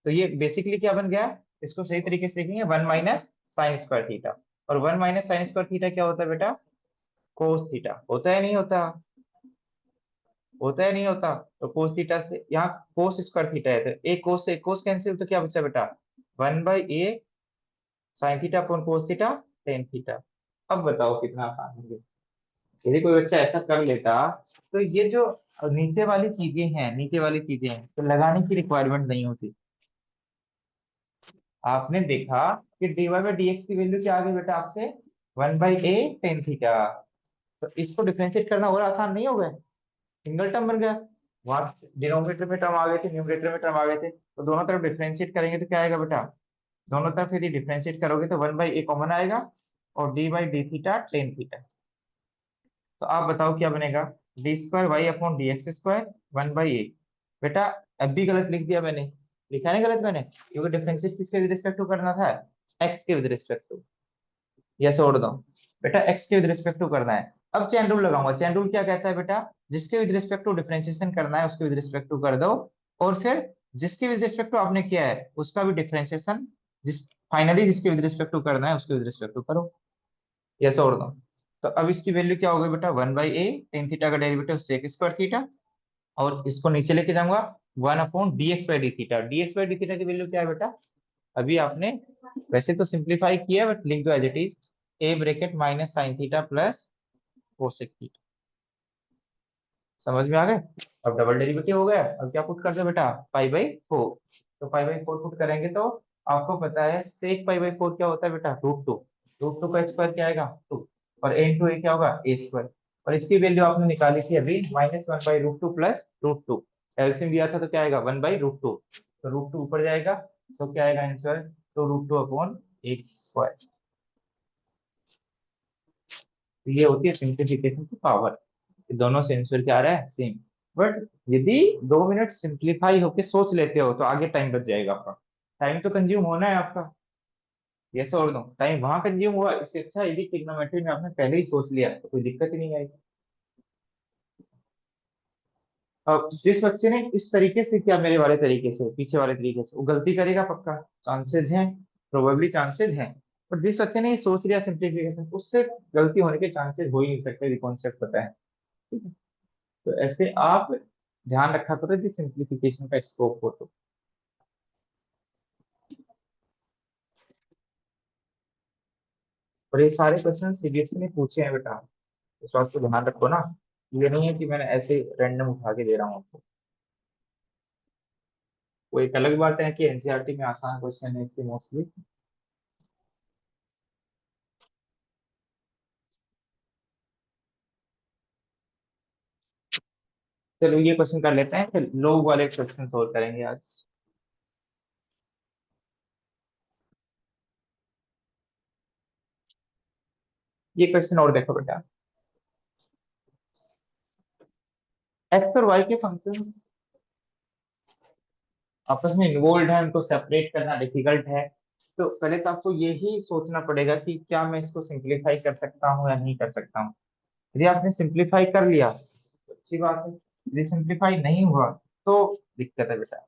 तो ये बेसिकली क्या बन गया, इसको सही तरीके से लिखेंगे 1 - sin² थीटा, और 1 - sin² थीटा क्या होता है बेटा, कोस थीटा। होता है नहीं होता, होता है नहीं होता। तो कोस थीटा से यहाँ कोस² थीटा है, तो एक कोस से एक कोस कैंसिल, तो क्या बचा बेटा, 1/a sin θ/cos θ tan θ। अब बताओ कितना आसान है ये। यदि कोई बच्चा ऐसा कर लेता, तो ये जो नीचे वाली चीजें हैं, नीचे वाली चीजें हैं, तो लगाने की रिक्वायरमेंट नहीं होती। आपने देखा कि dy/dx की वैल्यू क्या आ गई बेटा आपसे, 1/a tan θ। तो इसको डिफरेंशिएट करना और आसान नहीं हो गया, सिंगल टर्म बन गया। वहां डिनोमिनेटर में टर्म आ गए थे, न्यूमरेटर में टर्म आ गए थे, तो दोनों तरफ डिफरेंशिएट करेंगे तो क्या आएगा बेटा, दोनों तरफ यदि डिफरेंशिएट करोगे तो 1/a कॉमन आएगा, और d/d θ tan θ। तो आप बताओ क्या बनेगा, d²y/dx², 1/a। बेटा अब भी गलत लिख दिया मैंने, लिखा नहीं गलत मैंने, क्योंकि डिफरेंशिएट किसके विद रिस्पेक्ट टू करना था, एक्स के विद रिस्पेक्ट टू। यह छोड़ दो, बेटा एक्स के विद रिस्पेक्ट टू करना है। अब चैन रूल लगाऊंगा, चैन रूल क्या कहता है बेटा, जिसके विद रिस्पेक्ट टू डिफरेंशिएशन करना है उसके विद रिस्पेक्ट टू कर दो, और फिर जिसके विद रिस्पेक्ट टू आपने किया है उसका भी डिफरेंशिएशन, जिस फाइनली जिसके विद रिस्पेक्ट टू करना है उसके विद रिस्पेक्ट टू करो। यस और नो। तो अब इसकी वैल्यू क्या होगी बेटा, 1/a tan θ का डेरिवेटिव sec² थीटा, और इसको नीचे लेके जाऊंगा 1/dx/d θ। dx/d θ की वैल्यू क्या है बेटा, अभी आपने वैसे तो सिंप्लीफाई किया बट लिख दो as it is, a bracket -sin θ plus cosec θ। समझ में आ गए? अब डबल डेरिवेटिव हो गया, अब क्या पुट कर दो बेटा, π/4। तो π/4 पुट करेंगे तो आपको पता है sec π/4 क्या होता है बेटा, √2। √2 का स्क्वायर क्या आएगा, 2, और a इंटू ए क्या होगा, a²। और इसकी वैल्यू आपने निकाली थी अभी, -1/√2 प्लस √2। एलसीएम दिया था तो क्या आएगा, 1/√2। तो √2 ऊपर जाएगा, तो क्या आएगा आंसर, तो √2/8²। तो ये होती है सिंप्लीफिकेशन की पावर, दोनों से आंसर क्या आ रहा है, सेम। बट यदि 2 मिनट सिंप्लीफाई होके सोच लेते हो तो आगे टाइम बच जाएगा आपका, टाइम तो कंज्यूम होना है आपका। यस और नो, टाइम वहां कंज्यूम हुआ, इससे अच्छा यदि ट्रिग्नोमेट्री में आपने पहले ही सोच लिया तो कोई दिक्कत ही नहीं आएगी। अब जिस बच्चे ने इस तरीके से किया, मेरे वाले तरीके से, पीछे वाले तरीके से, वो गलती करेगा पक्का, चांसेस हैं, प्रोबेबली चांसेस हैं। पर जिस बच्चे ने ये सोच लिया सिंप्लीफिकेशन, उससे गलती होने के चांसेस हो ही नहीं सकते, कॉन्सेप्ट पता है। ठीक है? तो ऐसे आप ध्यान रखा करो कि सिंप्लीफिकेशन का स्कोप हो तो। और ये सारे क्वेश्चन सीबीएसई ने पूछे हैं बेटा, इस बात को ध्यान रखो ना, ये नहीं है कि मैंने ऐसे रैंडम उठा के दे रहा हूँ आपको। वो एक अलग बात है कि एनसीईआरटी में आसान क्वेश्चन है इसके मोस्टली। चलो ये क्वेश्चन कर लेते हैं, फिर लोग वाले क्वेश्चन सोल्व करेंगे आज। ये क्वेश्चन और देखो बेटा, एक्स और वाई के फंक्शंस आपस में इन्वॉल्व है, उनको सेपरेट करना डिफिकल्ट है। तो पहले तो आपको यही सोचना पड़ेगा कि क्या मैं इसको सिंप्लीफाई कर सकता हूँ या नहीं कर सकता हूँ। यदि आपने सिंप्लीफाई कर लिया तो अच्छी बात है, यदि सिंप्लीफाई नहीं हुआ तो दिक्कत है बेटा।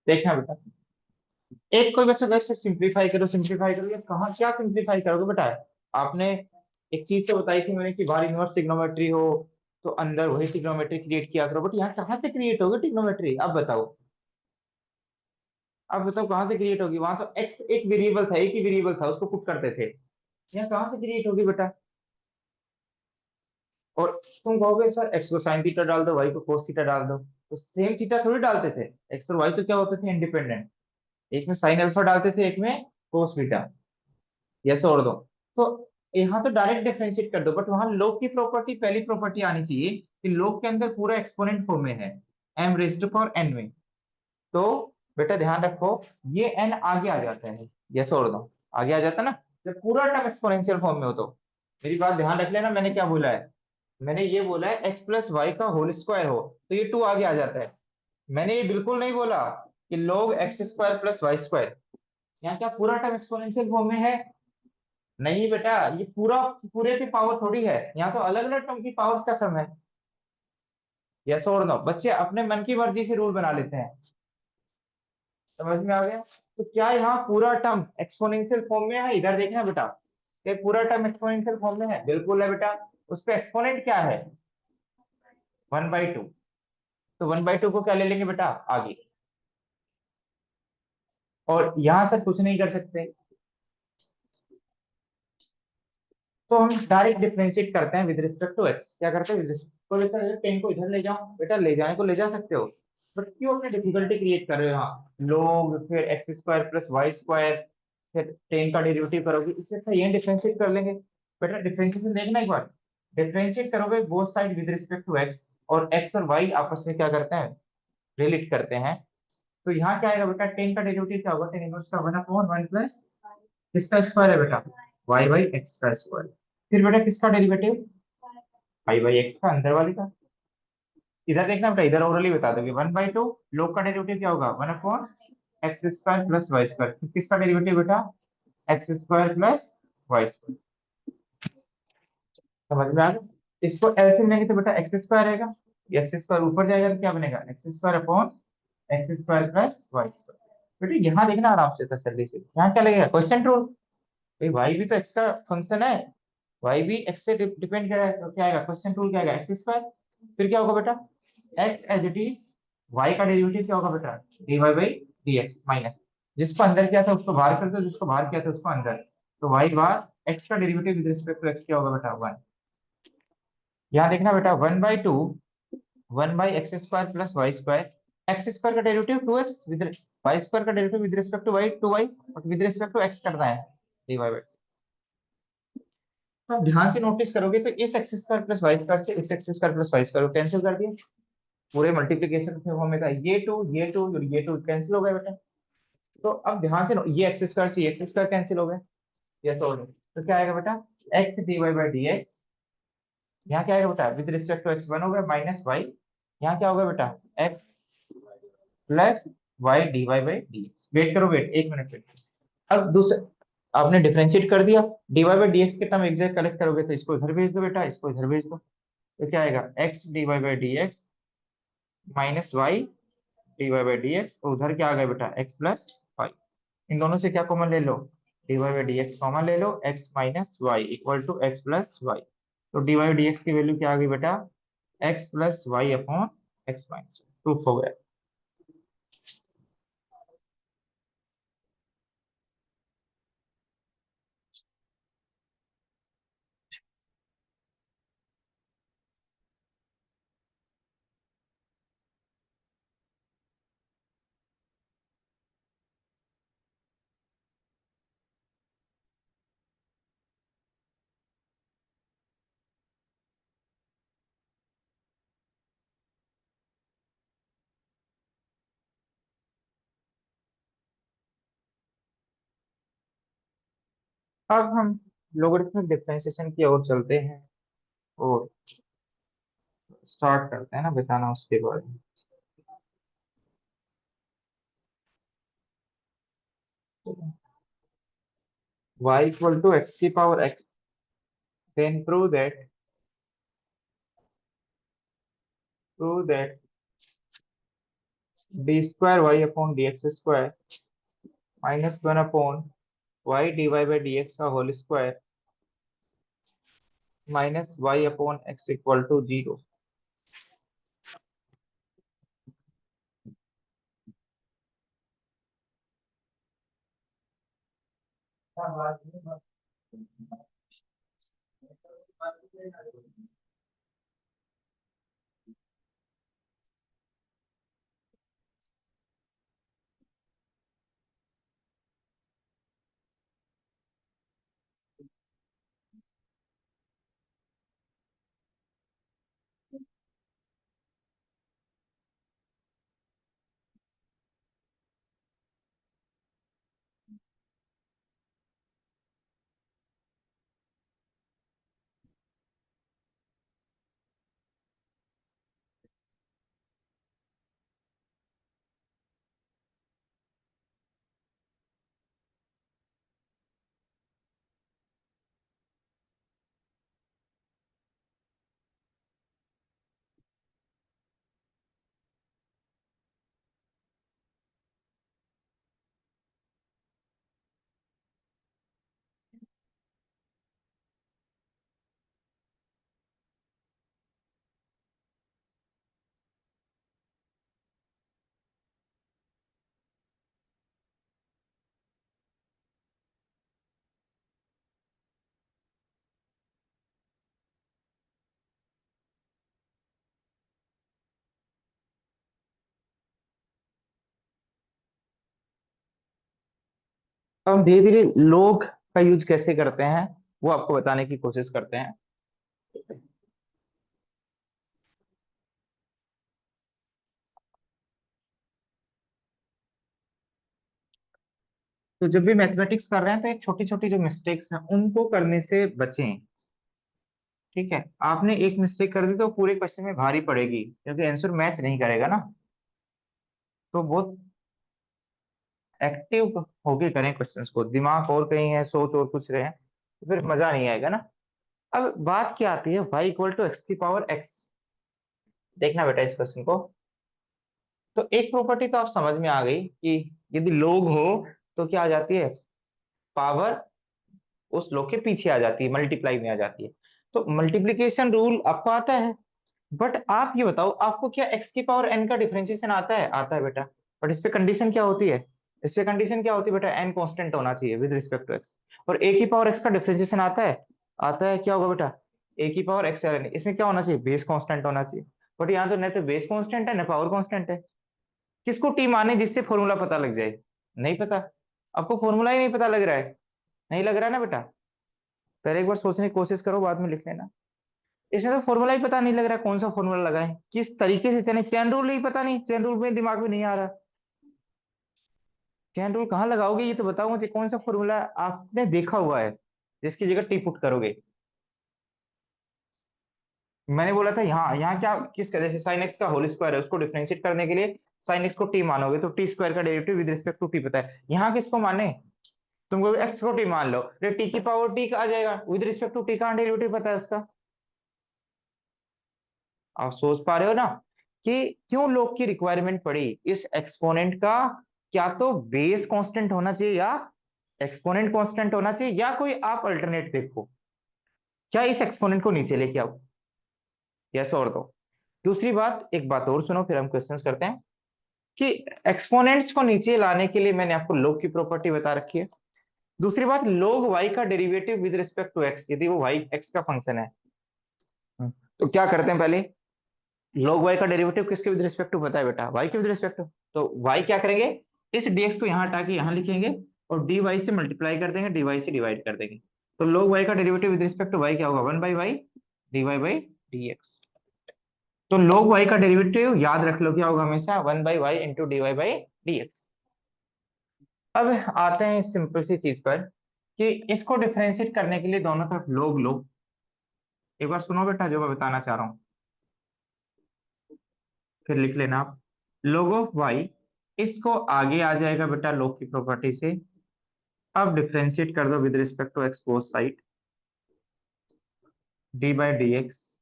देखना बेटा, एक कोई बच्चा कैसे सिंप्लीफाई करो सिंप्लीफाई करो, ये कहाँ क्या सिंप्लीफाई करोगे बेटा? आपने एक चीज तो बताई थी मैंने कि बाहर इनवर्स ट्रिग्नोमेट्री हो तो अंदर वही ट्रिग्नोमेट्री क्रिएट किया करो, बट यहाँ कहाँ से क्रिएट होगी ट्रिग्नोमेट्री? अब बताओ, अब बताओ कहाँ से क्रिएट होगी? वहां तो एक्स एक वेरिएबल था, एक ही वेरिएबल था, उसको पुट करते थे। यहाँ कहाँ से क्रिएट होगी बेटा? और तुम कहोगे सर एक्स को साइन थीटा डाल दो, वाई को कोस थीटा डाल दो, तो सेम थीटा थोड़ी डालते थे। एक्स और वाई तो क्या होते थे? इंडिपेंडेंट। एक में साइन अल्फा डालते थे, एक में कोस बीटा। यस और दो। तो यहाँ तो डायरेक्ट डिफरेंशिएट कर दो, बट वहां log की प्रॉपर्टी, पहली प्रॉपर्टी आनी चाहिए कि log के अंदर पूरा एक्सपोनेंट फॉर्म में है, m रेज्ड पावर n में। तो बेटा ध्यान रखो, ये n आगे आ जाता है। यस और दो, आगे आ जाता है ना, जब पूरा टर्म एक्सपोनेंशियल फॉर्म में हो तो। मेरी बात ध्यान रख लेना, मैंने क्या बोला है? मैंने ये बोला है एक्स प्लस वाई का होल स्क्वायर हो तो ये 2 आगे आ जाता है। मैंने ये बिल्कुल नहीं बोला कि log x square plus Y square. यहाँ क्या पूरा टर्म एक्सपोनेंशियल फॉर्म में है? नहीं बेटा, ये पूरा पूरे की पावर थोड़ी है, यहाँ तो अलग अलग टर्म की पावर्स का सम है। यस और नो, बच्चे अपने मन की मर्जी से रूल बना लेते हैं। समझ में आ गया? तो क्या यहाँ पूरा टर्म एक्सपोनेंशियल फॉर्म में है? इधर देखना बेटा, ये पूरा टर्म एक्सपोनेंशियल फॉर्म में है, बिल्कुल है बेटा। उस पे एक्सपोनेंट क्या है? 1/2। तो 1/2 को क्या ले लेंगे बेटा आगे, और यहाँ से कुछ नहीं कर सकते। तो हम डायरेक्ट डिफरेंशिएट करते हैं विद रिस्पेक्ट टू एक्स। क्या करते हैं? विद रिस्पेक्ट तो बेटा पेन को इधर ले जाओ, बेटा ले जाने को ले जा सकते हो, बट क्यों अपने डिफिकल्टी क्रिएट कर रहे हो? यहाँ लोग फिर x square plus Y square, फिर टेन का डेरिवेटिव करोगे, इससे अच्छा ये डिफरेंशिएट कर लेंगे। बेटा डिफरेंशिएशन देखना एक बार, डिफरेंशिएट करोगे both side with respect to x, और एक्स और वाई आपस में क्या करते हैं? रिलेट करते हैं। तो यहाँ क्या आएगा बेटा? टेन का डेरिवेटिव क्या होगा? टेन इनवर्स का 1/1 प्लस किसका स्क्वायर है बेटा? वाई बाई एक्स का स्क्वायर। फिर बेटा किसका डेरिवेटिव? वाई बाई एक्स का, अंदर वाले का। इधर देखना बेटा, इधर ओरली बता दोगे 1/2, लोग का डेरिवेटिव क्या होगा? 1/, x square plus Y square. किसका डेरिवेटिव बेटा? X square plus Y square. समझ में आ गया? इसको एलसीएम लेंगे तो बेटा एक्स स्क्वायर रहेगा, एक्स स्क्वायर ऊपर जाएगा तो क्या बनेगा? X square upon x square plus Y square. बेटा यहाँ देखना आराम से तसल्ली से, यहाँ क्या लगेगा? Question rule. भाई वाई भी तो एक्स का फंक्शन है, वाई भी एक्स से डिपेंड कर रहा है, तो क्या आएगा? क्वेश्चन रूल क्या आएगा? X square. फिर क्या होगा बेटा? X as it is, y का डेरिवेटिव क्या होगा बेटा? D Y by D x minus, जिसको अंदर किया था उसको बाहर कर दो, जिसको बाहर किया था उसको अंदर। तो वाई बार एक्स का derivative with respect to X क्या होगा बेटा? 1। यहाँ देखना बेटा, 1/2, 1/x² plus Y square. X square का derivative 2x, with Y square का derivative with respect to Y 2y, और विद रिस्पेक्ट टू एक्स करना है dy बाई। तो आप ध्यान से नोटिस करोगे तो इस x square plus Y square से इस x square plus Y square को कैंसिल कर दिया, पूरे मल्टीप्लीकेशन के फॉर्म में था। ये टू और ये टू कैंसिल हो गए बेटा। तो अब ध्यान से ये एक्स स्क्वायर से एक्स स्क्वायर कैंसिल हो गए। ये तो क्या आएगा बेटा? X d Y by D x. यहाँ क्या आएगा बेटा? विद रिस्पेक्ट टू एक्स 1 हो गया माइनस वाई, यहाँ क्या होगा बेटा? X plus y D Y by D x. Wait करो, वेट 1 मिनट वेट। अब दूसरे, आपने डिफरेंशिएट कर दिया, d Y by D x के टर्म एग्जैक्ट कलेक्ट करोगे तो इसको इधर भेज दो बेटा, इसको इधर भेज दो। तो क्या आएगा? X d Y by D x minus y D Y by D x, और उधर क्या आ गया बेटा? X plus Y. इन दोनों से क्या कॉमन ले लो? D Y by D X common ले लो, X minus Y equal to X plus Y. तो डी वाई डी एक्स की वैल्यू क्या आ गई बेटा? X plus Y upon X minus. Proof हो गया। अब हम लोगरिथमिक डिफरेंशिएशन की ओर चलते हैं और स्टार्ट करते हैं ना बताना उसके बारे में। y इक्वल टू एक्स की power X, then prove that D square Y upon D x square minus one upon Y D Y by D X का whole square minus Y upon X equal to 0। अब हम धीरे धीरे लोग का यूज कैसे करते हैं वो आपको बताने की कोशिश करते हैं। तो जब भी मैथमेटिक्स कर रहे हैं तो एक छोटी छोटी जो मिस्टेक्स हैं उनको करने से बचें। ठीक है, आपने एक मिस्टेक कर दी तो पूरे क्वेश्चन में भारी पड़ेगी क्योंकि आंसर मैच नहीं करेगा ना। तो बहुत एक्टिव होके करें क्वेश्चंस को, दिमाग और कहीं है, सोच और कुछ रहे हैं तो फिर मजा नहीं आएगा ना। अब बात क्या आती है, y इक्वल टू एक्स की पावर एक्स। देखना बेटा इस क्वेश्चन को। तो एक प्रॉपर्टी तो आप समझ में आ गई कि यदि लोग हो तो क्या आ जाती है, पावर उस लोग के पीछे आ जाती है, मल्टीप्लाई में आ जाती है। तो मल्टीप्लीकेशन रूल आपको आता है। बट आप ये बताओ, आपको क्या एक्स की पावर एन का डिफरेंशिएशन आता है? आता है बेटा। बट इस पे कंडीशन क्या होती है? इस पे कंडीशन क्या होती है बेटा? एन कांस्टेंट होना चाहिए विद रिस्पेक्ट टू एक्स। और ए की पावर एक्स का डिफरेंशिएशन आता है? आता है। क्या होगा बेटा? ए की पावर एक्स एल एन। इसमें क्या होना चाहिए? बेस कांस्टेंट होना चाहिए। बट यहाँ तो न तो बेस कांस्टेंट है न पावर कांस्टेंट है। किसको टी माने जिससे फॉर्मूला पता लग जाए? नहीं पता। आपको फॉर्मूला ही नहीं पता लग रहा है। नहीं लग रहा है ना बेटा? पहले एक बार सोचने की कोशिश करो, बाद में लिख लेना। इसमें तो फॉर्मूला ही पता नहीं लग रहा, कौन सा फॉर्मूला लगाएं, किस तरीके से चले, चेन रूल ही पता नहीं, चेन रूल में दिमाग में नहीं आ रहा। चेन रूल कहाँ लगाओगे ये तो बताओ मुझे, कौन सा फॉर्मूला आपने देखा हुआ है जिसकी जगह टी पुट करोगे? मैंने बोला था यहाँ यहाँ क्या, किस तरह से साइन एक्स का होल स्क्वायर है उसको डिफरेंशिएट करने के लिए साइन एक्स को टी मानोगे तो टी स्क्वायर का derivative with respect to t पता है। यहाँ किसको माने? तुमको एक्स को टी मान लो, टी की पावर टी आ जाएगा, विद रिस्पेक्ट टू टी का डेरिवेटिव पता है उसका। आप सोच पा रहे हो ना कि क्यों लोग की रिक्वायरमेंट पड़ी इस एक्सपोनेंट का? क्या तो बेस कांस्टेंट होना चाहिए या एक्सपोनेंट कांस्टेंट होना चाहिए, या कोई आप अल्टरनेट देखो। क्या इस एक्सपोनेंट को नीचे लेके आओ? यस और दो। दूसरी बात, एक बात और सुनो फिर हम क्वेश्चंस करते हैं कि एक्सपोनेंट्स को नीचे लाने के लिए मैंने आपको log की प्रॉपर्टी बता रखी है। दूसरी बात, log y का derivative with respect to x, यदि वो y x का फंक्शन है। तो क्या करते हैं पहले, log y का डेरिवेटिव किसके विद रिस्पेक्ट टू पता है बेटा? y के विद रिस्पेक्ट टू। तो y क्या करेंगे, इस dx को यहाँ हटा के यहाँ लिखेंगे और dy से मल्टीप्लाई कर देंगे, dy से डिवाइड कर देंगे। तो log y का derivative with respect to y क्या होगा? 1/y dy by dx। तो log y का डेरिवेटिव याद रख लो क्या होगा हमेशा, 1/y into dy by dx। अब आते हैं इस सिंपल सी चीज पर कि इसको डिफरेंशिएट करने के लिए दोनों तरफ log लो। एक बार सुनो बेटा जो मैं बताना चाह रहा हूँ, फिर लिख लेना आप। log ऑफ y, इसको आगे आ जाएगा बेटा log की प्रॉपर्टी से। अब डिफरेंशिएट कर दो with respect to x both side, d by D x,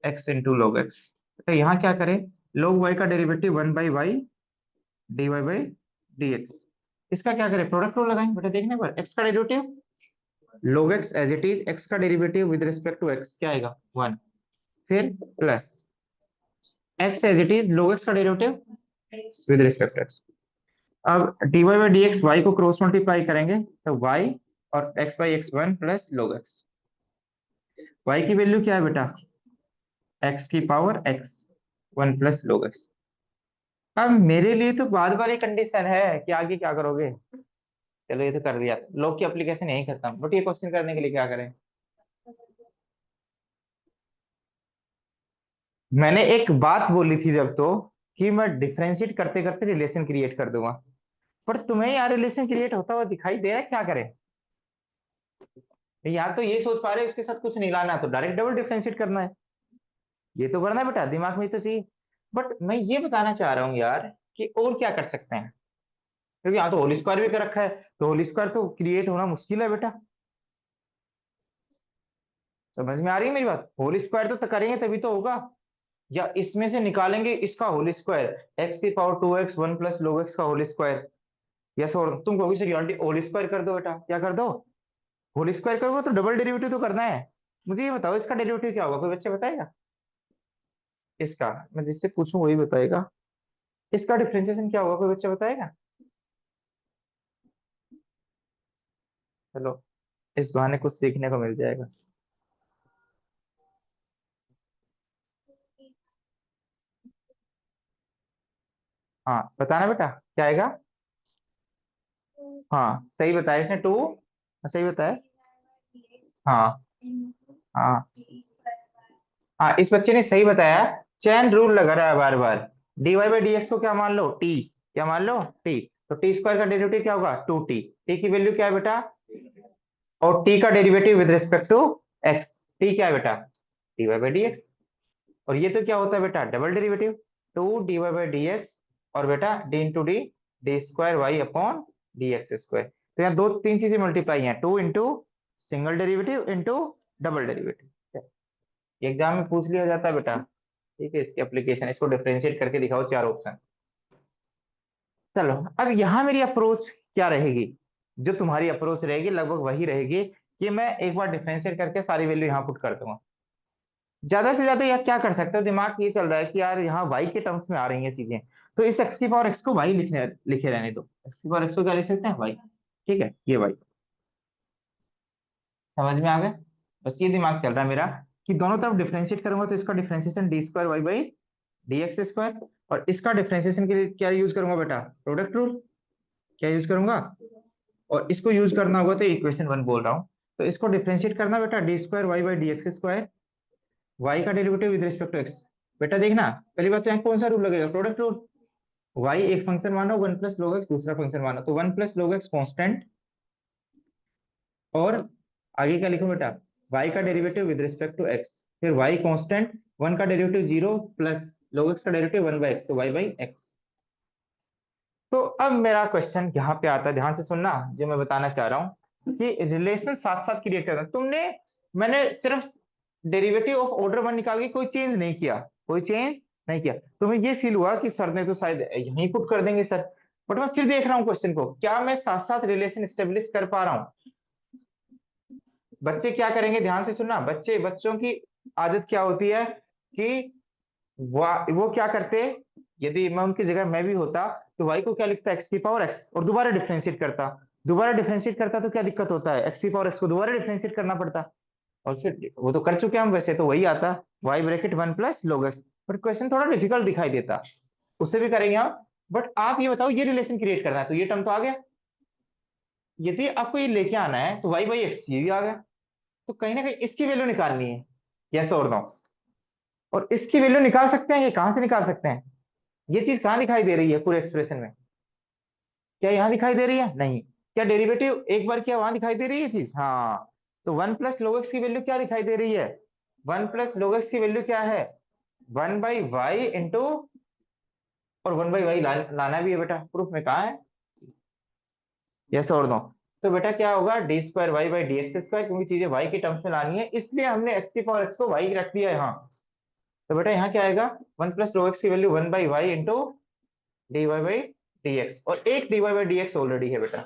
x into log x. तो यहाँ क्या करें, log y का derivative 1/y dy by dx। इसका क्या करें, प्रोडक्ट रूल लगाएं बेटा। देखने पर x का derivative log x as it is, x का derivative with respect to x क्या आएगा 1, फिर plus x as it is log x का derivative with respect to x। अब dy बाई dx y को क्रॉस मल्टीप्लाई करेंगे तो y और x by x 1 plus log x। y की वैल्यू क्या है बेटा, x की power x 1 plus log x। अब मेरे लिए तो बाद वाली कंडीशन है कि आगे क्या करोगे। चलो ये तो कर दिया, लॉग की एप्लीकेशन यही खत्म, बट ये क्वेश्चन करने के लिए क्या करें। मैंने एक बात बोली थी जब तो, कि मैं डिफरेंशिएट करते करते रिलेशन क्रिएट कर दूंगा, पर तुम्हें यार रिलेशन क्रिएट होता हुआ दिखाई दे रहा है, क्या करें। या तो ये सोच पा रहे हो उसके साथ कुछ नहीं लाना, तो डायरेक्ट डबल डिफरेंशिएट करना है, ये तो करना है बेटा, दिमाग में तो चाहिए। बट मैं ये बताना चाह रहा हूँ यार कि और क्या कर सकते हैं, क्योंकि यहाँ तो होल स्क्वायर भी कर रखा है, तो होल स्क्वायर तो क्रिएट होना मुश्किल है बेटा। समझ में आ रही है मेरी बात, होल स्क्वायर तो करेंगे तभी तो होगा। या इसमें से निकालेंगे इसका होल स्क्वायर, एक्स की power 2x 1 plus log x का होल स्क्वायर। यस, और तुम कहोगे सर यार होल स्क्वायर कर दो बेटा, क्या कर दो, होल स्क्वायर करोगे तो डबल डेरिवेटिव तो करना है। मुझे ये बताओ इसका डेरिवेटिव क्या होगा, कोई बच्चे बताएगा। इसका मैं जिससे पूछूं वही बताएगा, इसका डिफरेंशिएशन क्या होगा, कोई बच्चा बताएगा। चलो इस बहाने कुछ सीखने को मिल जाएगा। हाँ बताना बेटा क्या आएगा। हाँ सही बताया इसने, टू, सही बताया। हाँ हाँ हाँ, इस बच्चे ने सही बताया। चैन रूल लगा रहा है बार बार। dy बाई dx को क्या मान लो, t, क्या मान लो t, तो टी स्क्वायर का डेरिवेटिव क्या होगा 2t, t की वैल्यू क्या है बेटा, और t का derivative with respect to x, t क्या है बेटा dy बाई dx। और ये तो क्या होता है बेटा double derivative, 2 dy by dx, और बेटा d into d, d square Y upon D x square. तो यहाँ दो तीन चीजें मल्टीप्लाई हैं, 2 into single derivative into double derivative. Exam में पूछ लिया जाता है बेटा, ठीक है। इसकी एप्लीकेशन, इसको डिफरेंशिएट करके दिखाओ, चार ऑप्शन। चलो अब यहां मेरी अप्रोच क्या रहेगी, जो तुम्हारी अप्रोच रहेगी लगभग वही रहेगी, कि मैं एक बार डिफरेंशिएट करके सारी वैल्यू यहाँ पुट कर दूंगा। ज्यादा से ज्यादा यार क्या कर सकते हो, दिमाग ये चल रहा है कि यार यहाँ y के टर्म्स में आ रही हैं चीजें, तो इस x की पावर x को y लिखे रहने दो, x की पावर x को क्या लिख सकते हैं y, ठीक है ये y। समझ में आ गए, बस ये दिमाग चल रहा है मेरा, कि दोनों तरफ डिफरेंशिएट करूंगा तो इसका differentiation d square Y by D x square, और इसका डिफरेंशिएशन के लिए क्या यूज करूंगा बेटा, प्रोडक्ट रूल, क्या यूज करूंगा। और इसको यूज करना होगा तो इक्वेशन 1 बोल रहा हूँ, तो इसको डिफरेंशिएट करना बेटा D square Y by D x square, Y का derivative with respect to X. बेटा देखना पहली बात तो यहाँ कौन सा रूल लगेगा, प्रोडक्ट रूल। वाई एक फंक्शन मानो, 1 प्लस log x दूसरा फंक्शन मानो, तो 1 प्लस log x कॉन्स्टेंट, और आगे क्या लिखो बेटा, y का derivative with respect to x, फिर y कांस्टेंट, 1 का डेरिवेटिव 0 प्लस log x का डेरिवेटिव 1 बाई एक्स, तो y बाई एक्स। तो अब मेरा क्वेश्चन यहाँ पे आता है, ध्यान से सुनना जो मैं बताना चाह रहा हूँ, कि रिलेशन साथ साथ क्रिएट करना तुमने, मैंने सिर्फ डेरिवेटिव ऑफ ऑर्डर 1 निकाल के कोई चेंज नहीं किया, कोई चेंज नहीं किया। तुम्हें ये फील हुआ कि सर ने तो शायद यहीं पुट कर देंगे सर, बट मैं फिर देख रहा हूँ क्वेश्चन को, क्या मैं साथ साथ रिलेशन स्टेब्लिश कर पा रहा हूँ। बच्चे क्या करेंगे, ध्यान से सुनना, बच्चों की आदत क्या होती है कि वो क्या करते, यदि मैं उनकी जगह मैं भी होता, तो वाई को क्या लिखता, एक्स की पावर एक्स, और दोबारा डिफरेंशिएट करता। दोबारा डिफरेंशिएट करता तो क्या दिक्कत होता है, एक्स की पावर एक्स को दोबारा डिफरेंशिएट करना पड़ता, और फिर वो तो कर चुके हैं हम, वैसे तो वही आता, y bracket 1 plus log x। But question थोड़ा डिफिकल्ट दिखाई देता, उससे भी करेंगे आप। बट आप ये बताओ, ये रिलेशन क्रिएट करना है तो ये टर्म तो आ गया, यदि आपको ये लेके आना है तो वाई बाई एक्स ये भी आ गया, तो कहीं ना कहीं इसकी वैल्यू निकालनी है, यस और नो। और इसकी वैल्यू निकाल सकते हैं, ये कहां से निकाल सकते हैं, ये चीज कहां दिखाई दे रही है पूरे एक्सप्रेशन में, क्या यहाँ दिखाई दे रही है, नहीं। क्या डेरिवेटिव एक बार क्या वहां दिखाई दे रही है चीज, हाँ। तो 1 प्लस log x की वैल्यू क्या दिखाई दे रही है, 1 प्लस log x की वैल्यू क्या है, 1 बाई वाई इंटू, और 1 बाई वाई लाना भी है बेटा, प्रूफ में कहा है, यस और नो। तो बेटा क्या होगा, d square Y by D x square, क्योंकि चीजें वाई की टर्म्स में लानी है इसलिए हमने एक्स की पावर एक्स को वाई रख दिया है यहाँ। तो बेटा यहाँ क्या आएगा, 1 प्लस log x की value 1 by y into d Y by dx, और एक dy बाई dx ऑलरेडी है बेटा,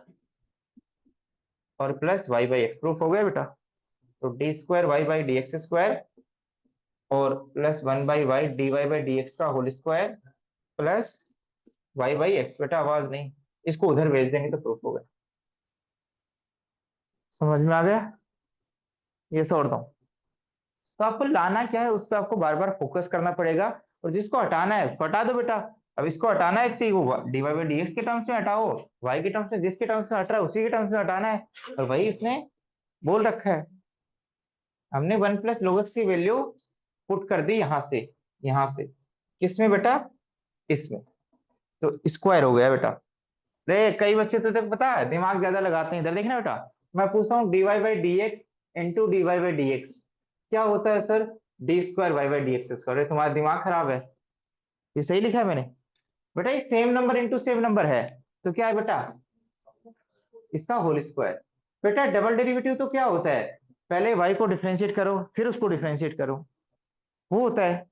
और plus y by X proof हो गया बेटा। तो D square Y by D x square और plus 1/y dy by dx का whole square plus y by X. बेटा आवाज नहीं, इसको उधर भेज देंगे तो प्रूफ हो गया। समझ में आ गया? ये छोड़ दो। तो आपको लाना क्या है, उस पर आपको बार बार फोकस करना पड़ेगा, और जिसको हटाना है उसको हटा दो बेटा। अब इसको हटाना है, चाहिए वो d Y by D x के टर्म्स में हटाओ, वाई के टर्म्स में, जिसके टर्म्स में हट रहा है उसी के टर्म्स में हटाना है। और वही इसने बोल रखा है, हमने वन प्लस log x की वैल्यू पुट कर दी यहाँ से किसमें बेटा, इसमें। तो स्क्वायर हो गया बेटा। रे कई बच्चे तो तक पता है दिमाग ज्यादा लगाते हैं, इधर देखना बेटा। मैं पूछता हूँ d Y by D x into d Y by D x क्या होता है sir, d square Y by D x square. तुम्हारा दिमाग खराब है, ये सही लिखा है मैंने बेटा, ये same number into same number है, तो क्या है बेटा, इसका होल स्क्वायर। बेटा डबल डेरिवेटिव तो क्या होता है, पहले y को डिफरेंशिएट करो फिर उसको डिफरेंशिएट करो, वो होता है।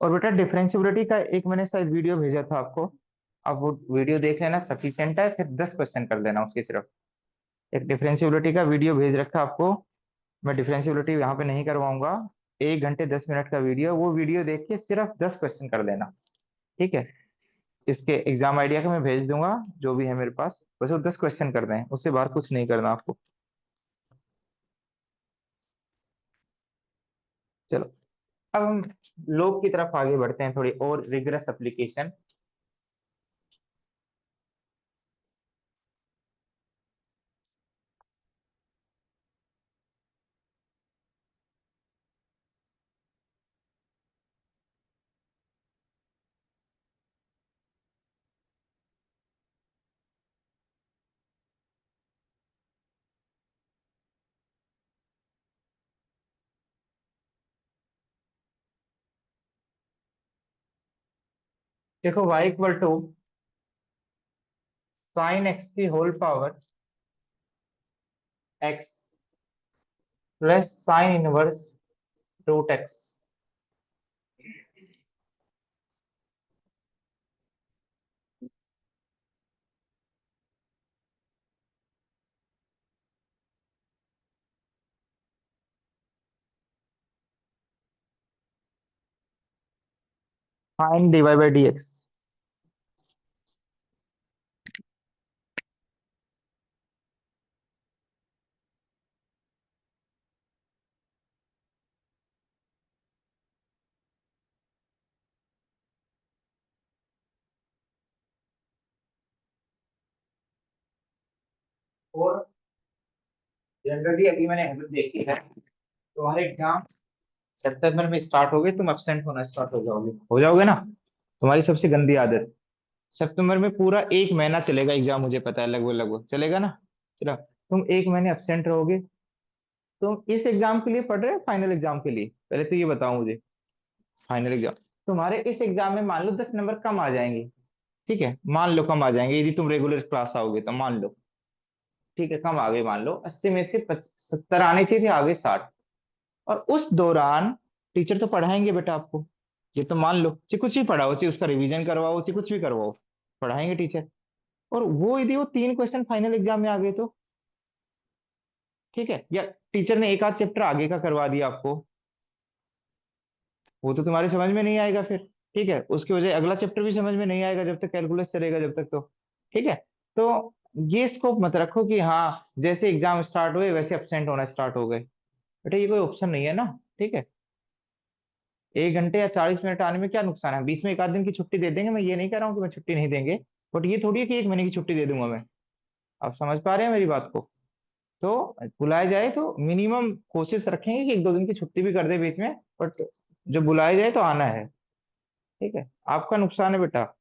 और बेटा डिफरेंशियबिलिटी का एक मैंने शायद वीडियो भेजा था आपको, आप वो वीडियो देख लेना, सफिशियंट है, फिर 10 क्वेश्चन कर देना उसके सिर्फ। एक डिफरेंशियबिलिटी का वीडियो भेज रखा आपको, मैं डिफरेंशियबिलिटी यहाँ पे नहीं करवाऊंगा, 1 घंटे 10 मिनट का वीडियो, वो वीडियो देख के सिर्फ 10 क्वेश्चन कर देना, ठीक है। इसके एग्जाम आइडिया का मैं भेज दूंगा, जो भी है मेरे पास, बस वो 10 क्वेश्चन कर दें, उससे बाहर कुछ नहीं करना आपको। चलो, अब हम लोग की तरफ आगे बढ़ते हैं, थोड़ी और रिगरस एप्लीकेशन। देखो y equal to sine x की whole power x plus sine inverse root X. Sine D Y by D x. और जनरली अभी मैंने हैबिट देखी है, तुम्हारे एग्जाम सितंबर में स्टार्ट हो गए, तुम एब्सेंट होना स्टार्ट हो जाओगे ना, तुम्हारी सबसे गंदी आदत। सितंबर में पूरा 1 महीना चलेगा एग्जाम, मुझे पता है, लगभग लगभग चलेगा ना। चलो, तुम 1 महीने एब्सेंट रहोगे, तुम इस एग्जाम के लिए पढ़ रहे हो फाइनल एग्जाम के लिए, पहले तो ये बताओ मुझे। फाइनल एग्जाम, तुम्हारे इस एग्जाम में मान लो 10 नंबर कम आ जाएंगे, ठीक है, मान लो कम आ जाएंगे, यदि तुम रेगुलर क्लास आओगे तो मान लो, ठीक है, कम आ गए, मान लो 80 में से 70 आने चाहिए थे, आ गए 60। और उस दौरान टीचर तो पढ़ाएंगे बेटा आपको, ये तो मान लो, चाहे कुछ भी पढ़ाओ, चाहे उसका रिवीजन करवाओ, चाहे कुछ भी करवाओ, पढ़ाएंगे टीचर। और वो यदि वो 3 क्वेश्चन फाइनल एग्जाम में आ गए तो, ठीक है, या टीचर ने एक आध चैप्टर आगे का करवा दिया आपको, वो तो तुम्हारे समझ में नहीं आएगा फिर, ठीक है, उसकी वजह अगला चैप्टर भी समझ में नहीं आएगा जब तक कैलकुलस चलेगा जब तक, तो ठीक है। तो ये स्कोप मत रखो कि हाँ जैसे एग्जाम स्टार्ट हुए वैसे एब्सेंट होना स्टार्ट हो गए, बेटा ये कोई ऑप्शन नहीं है ना, ठीक है। 1 घंटे या 40 मिनट आने में क्या नुकसान है, बीच में एक आध दिन की छुट्टी दे देंगे, मैं ये नहीं कह रहा हूँ कि मैं छुट्टी नहीं देंगे, बट ये थोड़ी है कि 1 महीने की छुट्टी दे दूंगा मैं। आप समझ पा रहे हैं मेरी बात को? तो बुलाया जाए तो मिनिमम कोशिश रखेंगे कि 1 2 दिन की छुट्टी भी कर दे बीच में, बट जब बुलाया जाए तो आना है, ठीक है, आपका नुकसान है बेटा।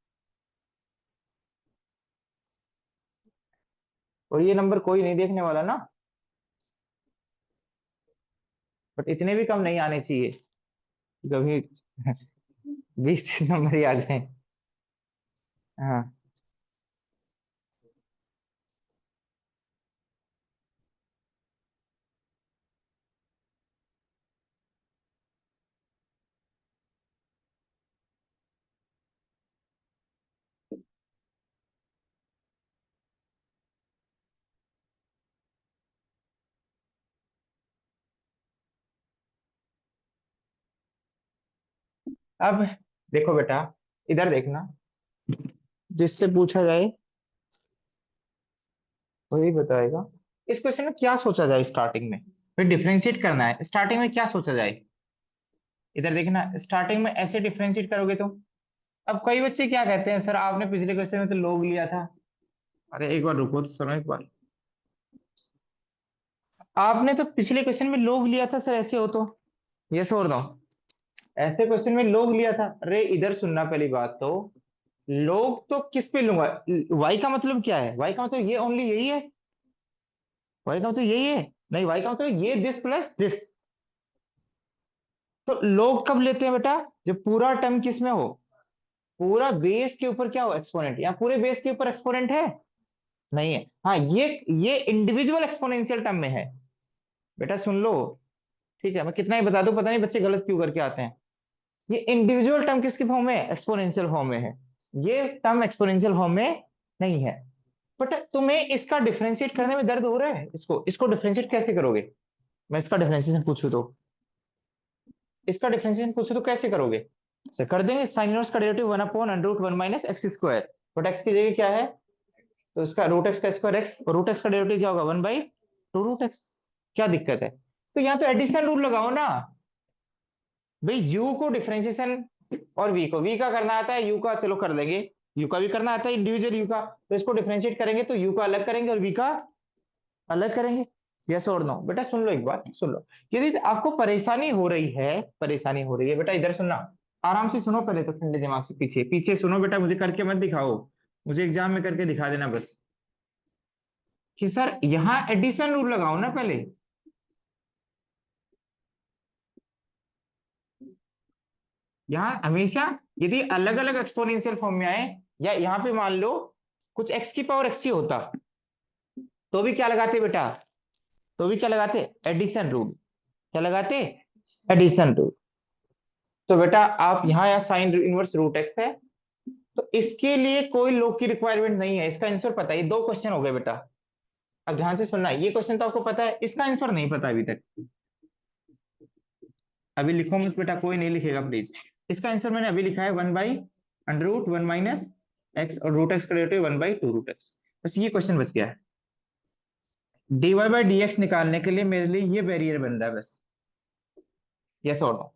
और ये नंबर कोई नहीं देखने वाला ना, बट इतने भी कम नहीं आने चाहिए कि कभी 20 नंबर ही आ जाए। हाँ, अब देखो बेटा, इधर देखना, जिससे पूछा जाए वही बताएगा। इस क्वेश्चन में क्या सोचा जाए स्टार्टिंग में, फिर डिफरेंशिएट करना है, स्टार्टिंग में क्या सोचा जाए। इधर देखना, स्टार्टिंग में ऐसे डिफरेंशिएट करोगे तो, अब कई बच्चे क्या कहते हैं, सर आपने पिछले क्वेश्चन में तो log लिया था। अरे एक बार रुको तो सुनो एक बार, आपने तो पिछले क्वेश्चन में log लिया था सर, ऐसे हो तो यस और नो, ऐसे क्वेश्चन में log लिया था। अरे इधर सुनना, पहली बात तो log तो किस पे लूंगा, y का मतलब क्या है, y का मतलब ये ओनली यही है, y का मतलब यही है, नहीं y का मतलब ये दिस प्लस दिस। तो log कब लेते हैं बेटा, जब पूरा टर्म किस में हो, पूरा बेस के ऊपर क्या हो, एक्सपोनेंट, या पूरे बेस के ऊपर एक्सपोनेंट है, नहीं है। हाँ, ये इंडिविजुअल एक्सपोनेंशियल टर्म में है। बेटा सुन लो, ठीक है, मैं कितना ही बता दूं, पता नहीं बच्चे गलत क्यों करके आते हैं। ये इंडिविजुअल टर्म किसके फॉर्म में है, एक्सपोनेंशियल फॉर्म में है। ये टर्म एक्सपोनेंशियल फॉर्म में नहीं है। बट तुम्हें इसका डिफरेंशिएट करने में दर्द हो रहा है, इसको इसको डिफरेंशिएट कैसे करोगे, मैं इसका डिफरेंशिएशन पूछूं तो, इसका डिफरेंशिएशन पूछूं तो कैसे करोगे। कर देंगे, साइन इनवर्स का derivative 1/√1 minus x square, but x की जगह क्या है, तो इसका रूट एक्स का स्क्वायर एक्स, और रूट एक्स का डेरिवेटिव क्या होगा, 1/2√x। क्या दिक्कत है, तो यहाँ तो एडिशन रूल लगाओ ना भाई, यू को डिफरेंशिएशन, और वी का करना आता है, यू का चलो कर देंगे, यू का भी करना आता है इंडिविजुअल यू का, तो इसको डिफरेंशिएट करेंगे तो यू का अलग करेंगे और वी का अलग करेंगे। यस और नो, बेटा सुन लो एक बार, सुन लो, यदि आपको परेशानी हो रही है, परेशानी हो रही है बेटा, इधर सुनना, आराम से सुनो पहले तो, ठंडे दिमाग से, पीछे पीछे सुनो बेटा, मुझे करके मत दिखाओ, मुझे एग्जाम में करके दिखा देना बस, कि सर यहाँ एडिशन रूल लगाओ ना पहले। यहाँ हमेशा यदि अलग अलग एक्सपोनेंशियल फॉर्म में आए, या यहाँ पे मान लो कुछ एक्स की पावर एक्स ही होता, तो भी क्या लगाते बेटा, तो भी क्या लगाते, एडिशन रूल, क्या लगाते, एडिशन रूल। तो बेटा आप यहाँ या साइन इनवर्स रूट एक्स है, तो इसके लिए कोई लॉग की रिक्वायरमेंट नहीं है, इसका आंसर पता है, ये दो क्वेश्चन हो गए बेटा। अब ध्यान से सुनना, ये क्वेश्चन तो आपको पता है, इसका आंसर नहीं पता अभी तक। अभी लिखो मत बेटा, कोई नहीं लिखेगा प्लीज। इसका आंसर मैंने अभी लिखा है 1/√1 माइनस एक्स, और रूट एक्स का डेरिवेटिव 1/2√x। बस ये क्वेश्चन बच गया है, dy/dx निकालने के लिए मेरे लिए ये बैरियर बन रहा है बस। यस और नो,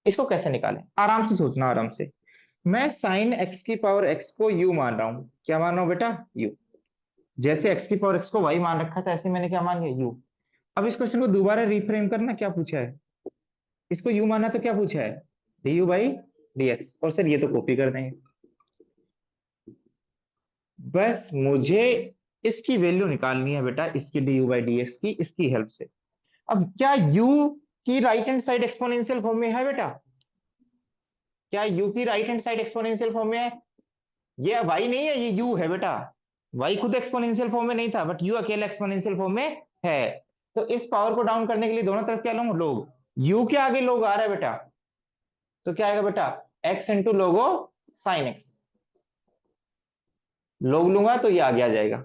इसको कैसे निकालें, आराम से सोचना, आराम से। मैं साइन एक्स की पावर एक्स को यू मान रहा हूं, क्या मान रहा हूं बेटा, यू। जैसे एक्स की पावर एक्स को वाई मान रखा था, ऐसे मैंने क्या मान लिया, यू। अब इस क्वेश्चन को दोबारा रिफ्रेम करना, क्या पूछा है, इसको यू माना तो क्या पूछा है, du/dx, और सर ये तो कॉपी कर देंगे, बस मुझे इसकी वैल्यू निकालनी है बेटा, इसकी du/dx की, इसकी हेल्प से। अब क्या u की right hand side exponential form में है बेटा, क्या u की right hand side exponential form में है, ये y नहीं है, ये u है बेटा। y खुद एक्सपोनेंशियल फॉर्म में नहीं था, बट u अकेला एक्सपोनेंशियल फॉर्म में है। तो इस पावर को डाउन करने के लिए दोनों तरफ क्या लूंगा, लोग, u के आगे लोग आ रहा है बेटा, तो क्या आएगा बेटा, x इंटू लोगो साइन एक्स, लोग लूंगा तो ये आगे आ जाएगा।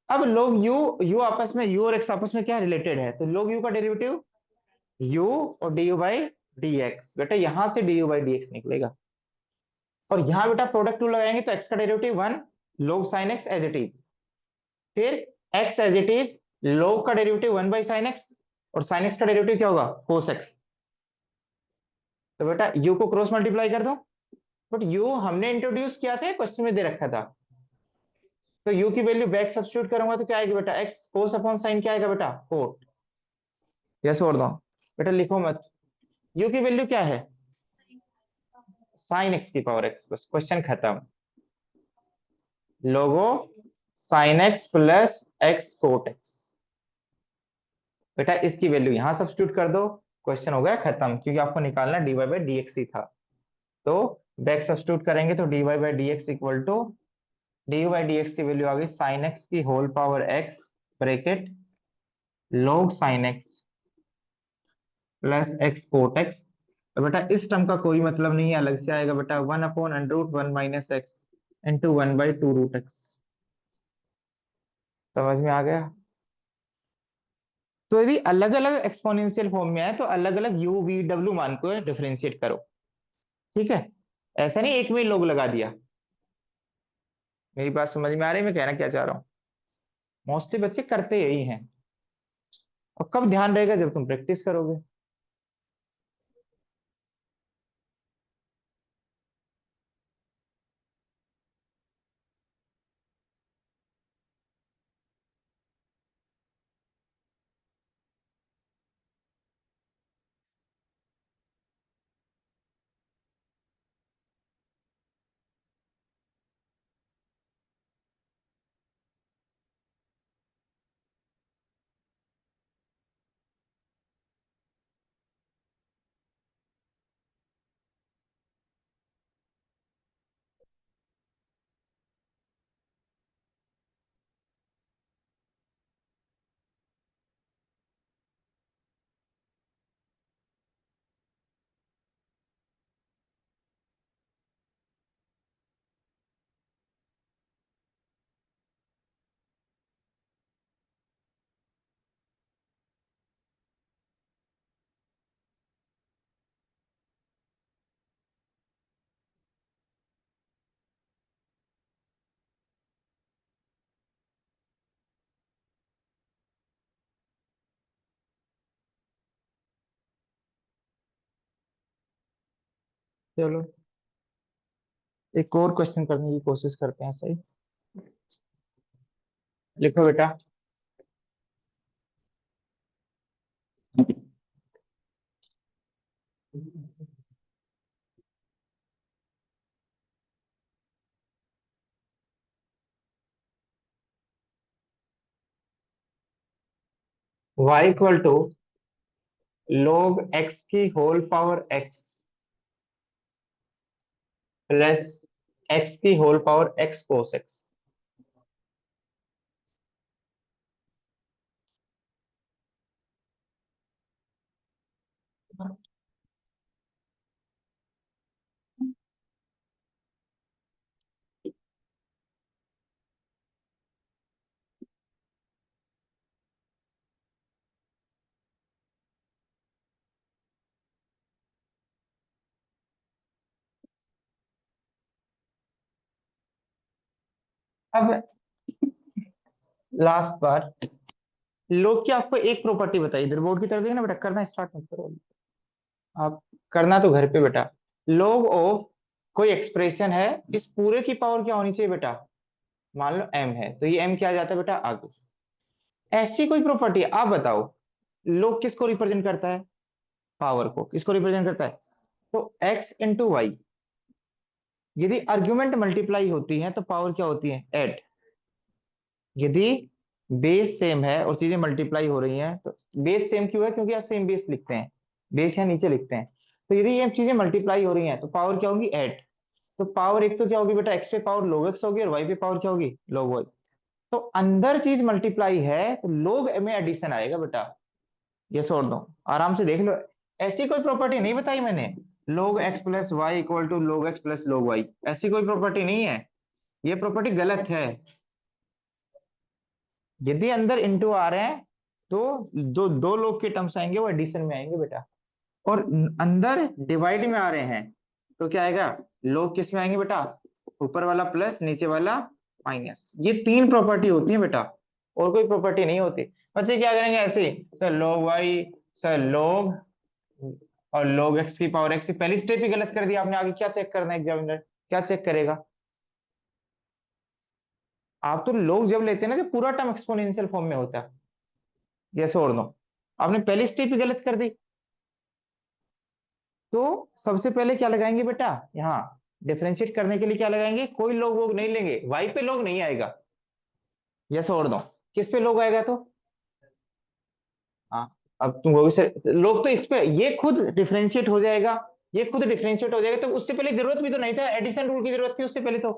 अब लोग यू आपस में, यू और एक्स आपस में क्या रिलेटेड है, तो लोग यू का डेरिवेटिव यू, और du/dx, बेटा यहां से du/dx निकलेगा, और यहां बेटा प्रोडक्ट टू लगाएंगे तो एक्स का derivative 1 log sin x as it is, फिर x as it is, log का डेरिवेटिव 1/sin x, और sin x का डेरिवेटिव क्या होगा, cos x। तो बेटा u को क्रॉस मल्टीप्लाई कर दो, बट u हमने इंट्रोड्यूस किया था, क्वेश्चन में दे रखा था, तो u की वैल्यू बैक सब्स्टिट्यूट करूंगा तो क्या आएगी बेटा, x cos अपॉन sin क्या आएगा बेटा, cot। यस और नो, बेटा लिखो मत, u की वैल्यू क्या है, sin x की पावर x, बस क्वेश्चन खत्म। लोगो sin x plus x cot x. बेटा इसकी वैल्यू यहां सब्स्टिट्यूट कर दो, क्वेश्चन हो गया खत्म, क्योंकि आपको निकालना dy बाई डी एक्स ही था। तो बैक सब्स्टिट्यूट करेंगे तो dy by D x equal to d by D x की वैल्यू आ गई साइन एक्स की whole power x bracket log sine x plus x cot x. तो बेटा इस टर्म का कोई मतलब नहीं है, अलग से आएगा बेटा, 1/√1 minus x into 1/2 root x. समझ में आ गया? तो यदि अलग अलग एक्सपोनेंशियल फॉर्म में है तो अलग अलग यू वी डब्ल्यू मान को डिफरेंशिएट करो। ठीक है, ऐसा नहीं एक में ही लोग लगा दिया। मेरी बात समझ में आ रही है मैं कहना क्या चाह रहा हूँ? मोस्टली बच्चे करते यही हैं, और कब ध्यान रहेगा जब तुम प्रैक्टिस करोगे। चलो एक और क्वेश्चन करने की कोशिश करते हैं, सही। लिखो बेटा, y equal to log x की whole power x plus x की whole power x cos x। अब लास्ट बार लोग की आपको एक प्रॉपर्टी बताई, इधर बोर्ड की तरफ देखना बेटा, करना स्टार्ट मत करो आप, करना तो घर पे बेटा। log ऑफ कोई एक्सप्रेशन है, इस पूरे की पावर क्या होनी चाहिए बेटा, मान लो m है तो ये m क्या आ जाता है बेटा आगे। ऐसी कोई प्रॉपर्टी आप बताओ, log किसको रिप्रेजेंट करता है, पावर को किसको रिप्रेजेंट करता है, तो x इंटू वाई। यदि आर्ग्यूमेंट मल्टीप्लाई होती है तो पावर क्या होती है, ऐड। यदि बेस सेम है और चीजें मल्टीप्लाई हो रही हैं तो बेस सेम क्यों है, क्योंकि यहाँ सेम बेस लिखते हैं, बेस यहाँ नीचे लिखते हैं। तो यदि ये चीजें मल्टीप्लाई हो रही हैं तो पावर क्या होगी, ऐड। तो पावर एक तो क्या होगी बेटा, एक्स पे पावर log x होगी और वाई पे पावर क्या होगी, log y। तो अंदर चीज मल्टीप्लाई है तो log में एडिशन आएगा बेटा, ये छोड़ दो, आराम से देख लो। ऐसी कोई प्रॉपर्टी नहीं बताई मैंने, log x plus y equal to log x plus log y, ऐसी कोई प्रॉपर्टी नहीं है, ये प्रॉपर्टी गलत है। यदि अंदर इंटू आ रहे हैं तो जो दो लोग के टर्म्स आएंगे वो एडिशन में आएंगे बेटा, और अंदर डिवाइड में आ रहे हैं तो क्या आएगा, लोग किस में आएंगे बेटा, ऊपर वाला प्लस नीचे वाला माइनस। ये तीन प्रॉपर्टी होती है बेटा, और कोई प्रॉपर्टी नहीं होती। बच्चे क्या करेंगे ऐसे, sir log y, sir log और log x की पावर x, पहली स्टेप ही गलत कर दिया आपने, आगे क्या चेक करना है एग्जामिनर, क्या चेक करेगा। आप तो लोग जब लेते हैं ना जब पूरा टर्म एक्सपोनेंशियल फॉर्म में होता है, जैसे और नो, आपने पहली स्टेप ही गलत कर दी। तो सबसे पहले क्या लगाएंगे बेटा, यहाँ डिफरेंशिएट करने के लिए क्या लगाएंगे, कोई लोग वोग नहीं लेंगे, वाई पे लोग नहीं आएगा, यस और नो। किस पे लोग आएगा तो? हाँ। अब तुम कहोगे सर लोग तो इस पे, ये खुद डिफरेंशिएट हो जाएगा, ये खुद डिफरेंशिएट हो जाएगा, तो उससे पहले जरूरत भी तो नहीं था, एडिशन रूल की जरूरत थी उससे पहले तो।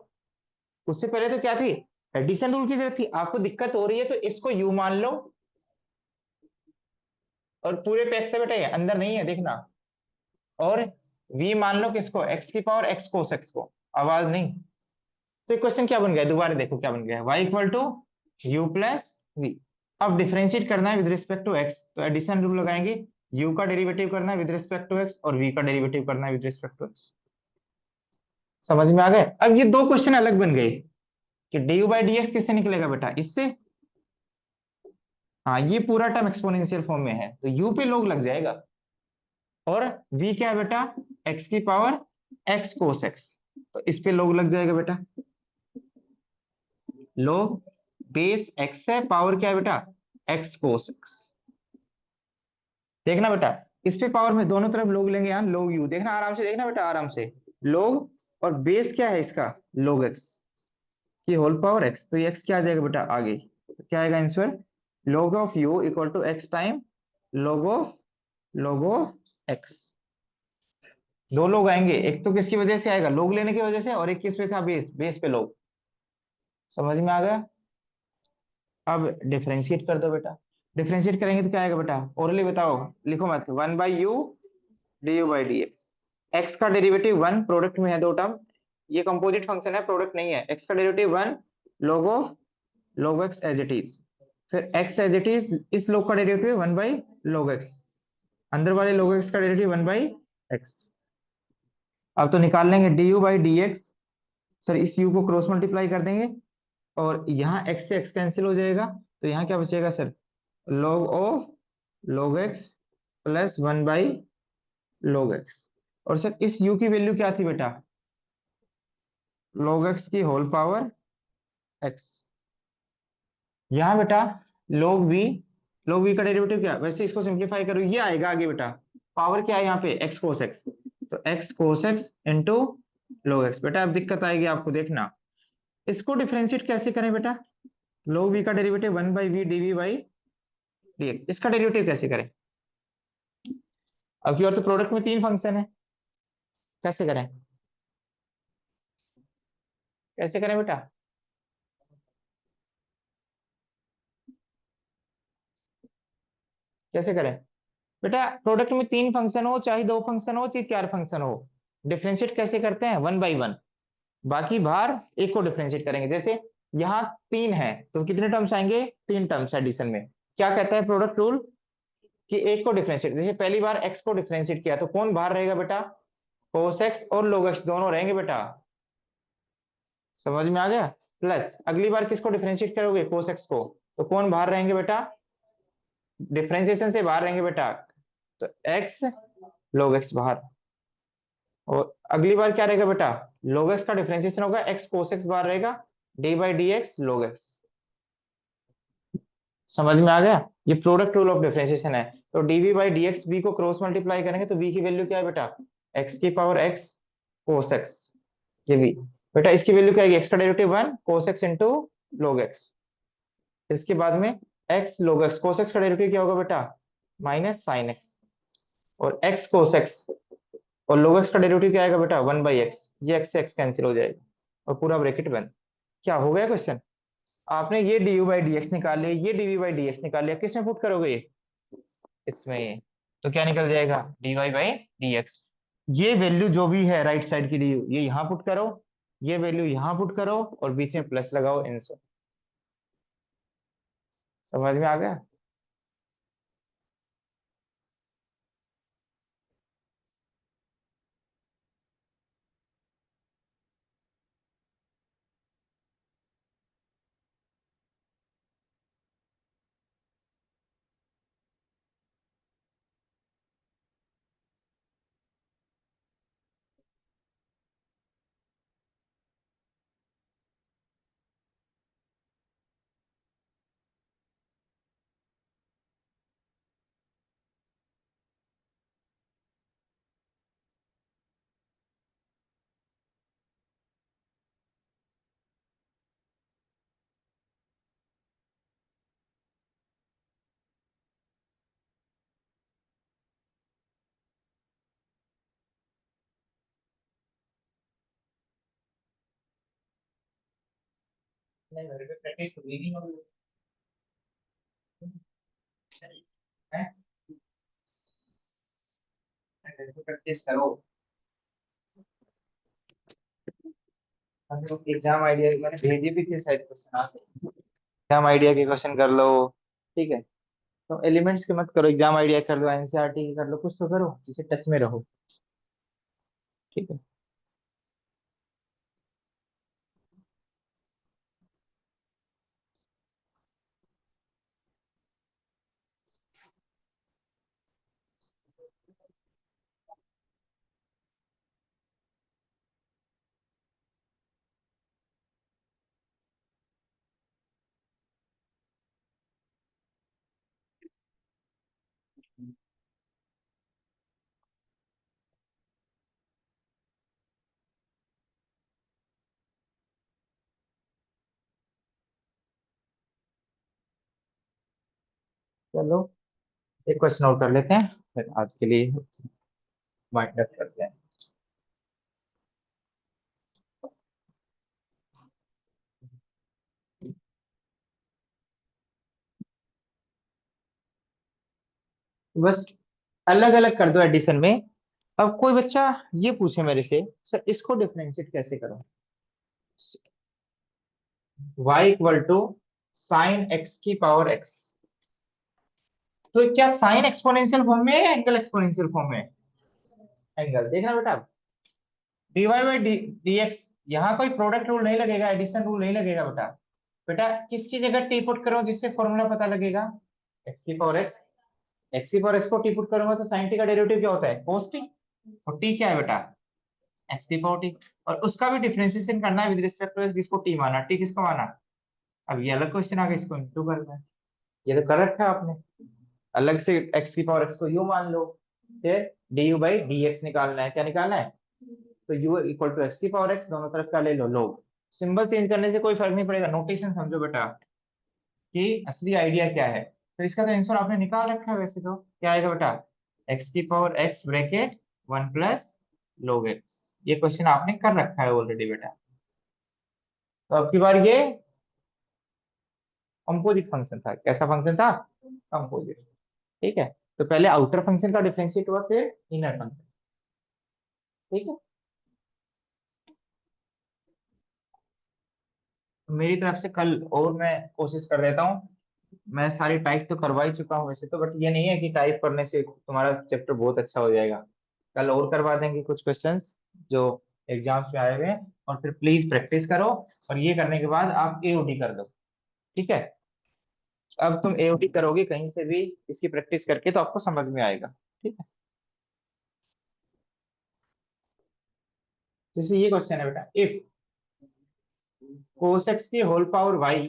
उससे पहले तो क्या थी? एडिशन रूल की जरूरत थी। आपको दिक्कत हो रही है तो इसको यू मान लो, और पूरे पे एक्स है बेटा, ये अंदर नहीं है देखना। और वी मान लो किसको? एक्स की पावर एक्स कोस एक्स को। आवाज नहीं। तो क्वेश्चन क्या बन गया, दोबारा देखो क्या बन गया, y equal to u plus v. अब डिफरेंशिएट करना है विद रिस्पेक्ट टू x, तो एडिशन रूल लगाएंगे। u का डेरिवेटिव करना है विद रिस्पेक्ट टू x, और v का डेरिवेटिव करना है विद रिस्पेक्ट टू x। समझ में आ गए? अब ये दो क्वेश्चन अलग बन गए कि du बाई डी एक्स किससे निकलेगा बेटा, इससे। हाँ, ये पूरा टर्म एक्सपोनेंशियल फॉर्म में है तो u पे लोग लग जाएगा। और v क्या है बेटा? x की पावर x कोस x, तो इस पे लोग लग जाएगा बेटा। लोग बेस x है, पावर क्या है बेटा? x cos x। देखना बेटा, इस पे पावर में दोनों तरफ लोग लेंगे, यहाँ लोग यू, देखना आराम से, देखना बेटा आराम से। लोग, और बेस क्या है इसका? लोग एक्स की होल पावर एक्स, तो ये एक्स क्या आ जाएगा बेटा आगे, तो क्या आएगा answer? log of u equal to x time log of x. दो लोग आएंगे, एक तो किसकी वजह से आएगा? लोग लेने की वजह से, और एक किस पे था? बेस, बेस पे लोग। समझ में आ गया? अब डिफरेंशिएट कर दो बेटा। डिफरेंशिएट करेंगे तो क्या आएगा बेटा? ओरली बताओ, लिखो मत। One by U D u by D x. X का डेरिवेटिव वन, प्रोडक्ट में है दो टर्म, ये कंपोजिट फंक्शन है, प्रोडक्ट नहीं है। एक्स का डेरिवेटिव वन, लोगो लोग एक्स एज इट इज। फिर एक्स एज इट इज, इस लोग का डेरिवेटिव वन बाई लोग एक्स, अंदर वाले लोग एक्स का डेरिवेटिव वन बाई एक्स। अब तो निकाल लेंगे D u by D x. Sir इस यू को क्रॉस मल्टीप्लाई कर देंगे, और यहाँ एक्स से एक्स कैंसिल हो जाएगा, तो यहाँ क्या बचेगा sir? log of log x plus one by log x। और सर इस u की वैल्यू क्या थी बेटा? log x की होल पावर x। यहाँ बेटा log v, log v का डेरिवेटिव क्या? वैसे इसको सिंप्लीफाई करो, ये आएगा आगे बेटा। पावर क्या है यहाँ पे? x cos x, तो x cos x into log x। बेटा अब दिक्कत आएगी आपको, देखना इसको डिफरेंशिएट कैसे करें बेटा? log v का derivative one by v dv बाई dx, इसका डेरिवेटिव कैसे करें? अब की और तो प्रोडक्ट में तीन फंक्शन है, कैसे करें? कैसे करें बेटा? कैसे करें बेटा? प्रोडक्ट में तीन फंक्शन हो, चाहे दो फंक्शन हो, चाहे चार फंक्शन हो, डिफरेंशिएट कैसे करते हैं? One by one. बाकी बाहर एक को डिफरेंशिएट करेंगे। जैसे यहाँ तीन है तो कितने टर्म्स आएंगे? तीन टर्म्स एडिशन में। क्या कहता है प्रोडक्ट रूल? कि एक को डिफरेंशिएट, जैसे पहली बार एक्स को डिफरेंशिएट किया तो कौन बाहर रहेगा बेटा? कोस एक्स और लोग एक्स दोनों रहेंगे बेटा। समझ में आ गया? प्लस अगली बार किसको डिफरेंशिएट करोगे? कोस एक्स को, तो कौन बाहर रहेंगे बेटा? डिफरेंशिएशन से बाहर रहेंगे बेटा, तो एक्स log x बाहर। और अगली बार क्या रहेगा बेटा? log x का डिफरेंशिएशन होगा, x cos x बाहर रहेगा, D by D x log x। समझ में आ गया? ये प्रोडक्ट रूल ऑफ डिफरेंशिएशन है। तो dv by D x, b को क्रॉस मल्टीप्लाई करेंगे तो v की वैल्यू क्या है बेटा? x की पावर x cos x, ये v। बेटा इसकी वैल्यू क्या है? x का derivative one cos x into log x। इसके बाद में x log x, cos x का डेरिवेटिव क्या होगा बेटा? Minus sine x। और x cos x, और log x का डेरिवेटिव क्या आएगा बेटा? वन बाई एक्स, ये x से x कैंसिल हो जाएगा, और पूरा ब्रैकेट बंद। क्या हो गया क्वेश्चन? आपने ये d u by D x निकाल लिया, ये d v by D x निकाल लिया, किसमें पुट करोगे ये? इसमें। तो क्या निकल जाएगा? D Y by D x. ये वैल्यू जो भी है राइट साइड की डी यू, ये यहाँ पुट करो, ये वैल्यू यहाँ पुट करो, और बीच में प्लस लगाओ इनसे। समझ में आ गया? अपने घर पे प्रैक्टिस हुई नहीं होगी हैं? घर पे प्रैक्टिस करो। हम लोग एग्जाम आइडिया मैंने भेजे भी थे शायद क्वेश्चन, आप एग्जाम आइडिया के क्वेश्चन कर लो। ठीक है, तो एलिमेंट्स के मत करो, एग्जाम आइडिया कर लो, एनसीईआरटी की कर लो, कुछ तो करो जिससे टच में रहो। ठीक है, चलो एक क्वेश्चन और कर लेते हैं, फिर आज के लिए वाइंड अप करते हैं। बस अलग अलग कर दो एडिशन में। अब कोई बच्चा ये पूछे मेरे से, सर इसको डिफरेंशिएट कैसे करूं? y equal to sine x की पावर एक्स, तो क्या साइन एक्सपोनेंशियल फॉर्म में है, एंगल एक्सपोनेंशियल फॉर्म में? एंगल देखना बेटा, dy बाई डी एक्स, यहाँ कोई प्रोडक्ट रूल नहीं लगेगा, एडिशन रूल नहीं लगेगा बेटा। बेटा किसकी जगह टी पुट करो जिससे फॉर्मूला पता लगेगा? एक्स की पावर एक्स, एक्स की पावर एक्स को टी पुट करूंगा तो साइन टी का डेरिवेटिव क्या होता है? Cos t. और टी क्या है बेटा? एक्स की पावर टी। और उसका भी डिफरेंशिएशन करना है विद रिस्पेक्ट टू एक्स, जिसको टी माना, टी किसको माना? अब ये अलग क्वेश्चन आ गया, इसको इंटू करना है। ये तो कर रखा है आपने, अलग से एक्स की पावर एक्स को यू मान लो, फिर D u by D x निकालना है। क्या निकालना है? तो यू इक्वल टू एक्स की पावर एक्स, दोनों तरफ का ले लो लोग। सिंबल चेंज करने से कोई फर्क नहीं पड़ेगा, नोटेशन समझो बेटा कि असली आइडिया क्या है। तो इसका तो आंसर आपने निकाल रखा है, वैसे तो क्या आएगा बेटा? एक्स की power x bracket one plus लोग एक्स। ये क्वेश्चन आपने कर रखा है ऑलरेडी बेटा। तो अब की बार ये कंपोजिट फंक्शन था। कैसा फंक्शन था? कंपोजिट। ठीक है, तो पहले आउटर फंक्शन का डिफरेंशिएट हुआ, फिर इनर फंक्शन। ठीक है, तो मेरी तरफ से कल और मैं कोशिश कर देता हूँ। मैं सारी टाइप तो करवा ही चुका हूँ वैसे तो, बट ये नहीं है कि टाइप करने से तुम्हारा चैप्टर बहुत अच्छा हो जाएगा। कल और करवा देंगे कुछ क्वेश्चंस जो एग्जाम्स में आए हुए हैं, और फिर प्लीज प्रैक्टिस करो। और ये करने के बाद आप एओडी कर दो। ठीक है, अब तुम एओडी करोगे कहीं से भी इसकी प्रैक्टिस करके तो आपको समझ में आएगा। ठीक है, जैसे ये क्वेश्चन है बेटा, इफ कोस एक्स की whole power Y,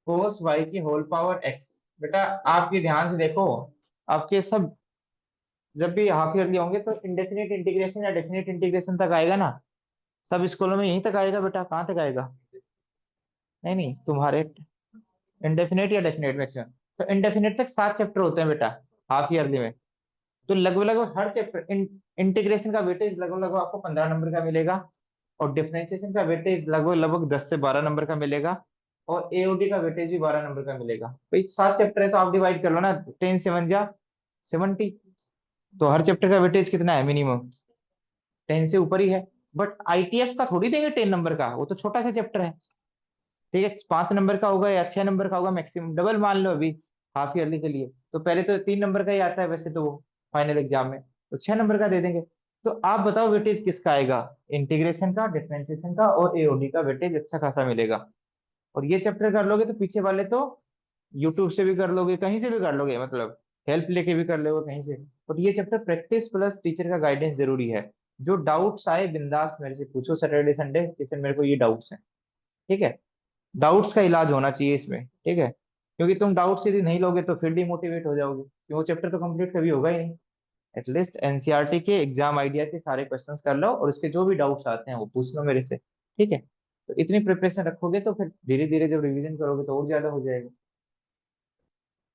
cos y की होल पावर एक्स। बेटा आपके ध्यान से देखो, आपके सब जब भी हाफ ईयरली होंगे तो इंडेफिनिट इंटीग्रेशन या डेफिनिट इंटीग्रेशन तक आएगा ना। सब स्कूलों में यहीं तक आएगा बेटा, कहाँ तक आएगा? नहीं नहीं, तुम्हारे इंडेफिनिट या डेफिनेट मैक्सिमम। तो इंडेफिनिट तक 7 चैप्टर होते हैं बेटा हाफ ईयरली में। तो लगभग लगभग हर चैप्टर इंटीग्रेशन का वेटेज लगभग लगभग आपको 15 नंबर का मिलेगा, और डिफरेंशिएशन का वेटेज लगभग लगभग 10 से 12 नंबर का मिलेगा, और एओडी का वेटेज भी 12 नंबर का मिलेगा। भाई 7 चैप्टर है तो आप डिवाइड कर लो ना, 10 7 जा 70। तो हर चैप्टर का वेटेज कितना है? मिनिमम 10 से ऊपर ही है। बट आईटीएफ का थोड़ी देंगे 10 नंबर का, वो तो छोटा सा चैप्टर है। ठीक है, 5 नंबर का होगा या 6 नंबर का होगा मैक्सिमम, डबल मान लो अभी हाफ ईयरली के लिए। तो पहले तो 3 नंबर का ही आता है वैसे तो वो फाइनल एग्जाम में, तो 6 नंबर का दे देंगे। तो आप बताओ वेटेज किसका आएगा? इंटीग्रेशन का, डिफरेंशिएशन का और एओडी का वेटेज अच्छा खासा मिलेगा। और ये चैप्टर कर लोगे तो पीछे वाले तो यूट्यूब से भी कर लोगे, कहीं से भी कर लोगे, मतलब हेल्प लेके भी कर लोगे कहीं से। और ये चैप्टर प्रैक्टिस प्लस टीचर का गाइडेंस जरूरी है। जो डाउट्स आए बिंदास मेरे से पूछो, सैटरडे संडे किसी मेरे को ये डाउट्स हैं। ठीक है, डाउट्स का इलाज होना चाहिए इसमें। ठीक है, क्योंकि तुम डाउट्स यदि नहीं लोगे तो फिर डिमोटिवेट हो जाओगे, क्योंकि वो चैप्टर तो कंप्लीट कभी होगा ही नहीं। एटलीस्ट एनसीईआरटी के एग्जाम आइडिया के सारे क्वेश्चंस कर लो, और उसके जो भी डाउट्स आते हैं वो पूछ लो मेरे से। ठीक है, तो इतनी प्रिपरेशन रखोगे तो फिर धीरे धीरे जब रिवीजन करोगे तो और ज्यादा हो जाएगा।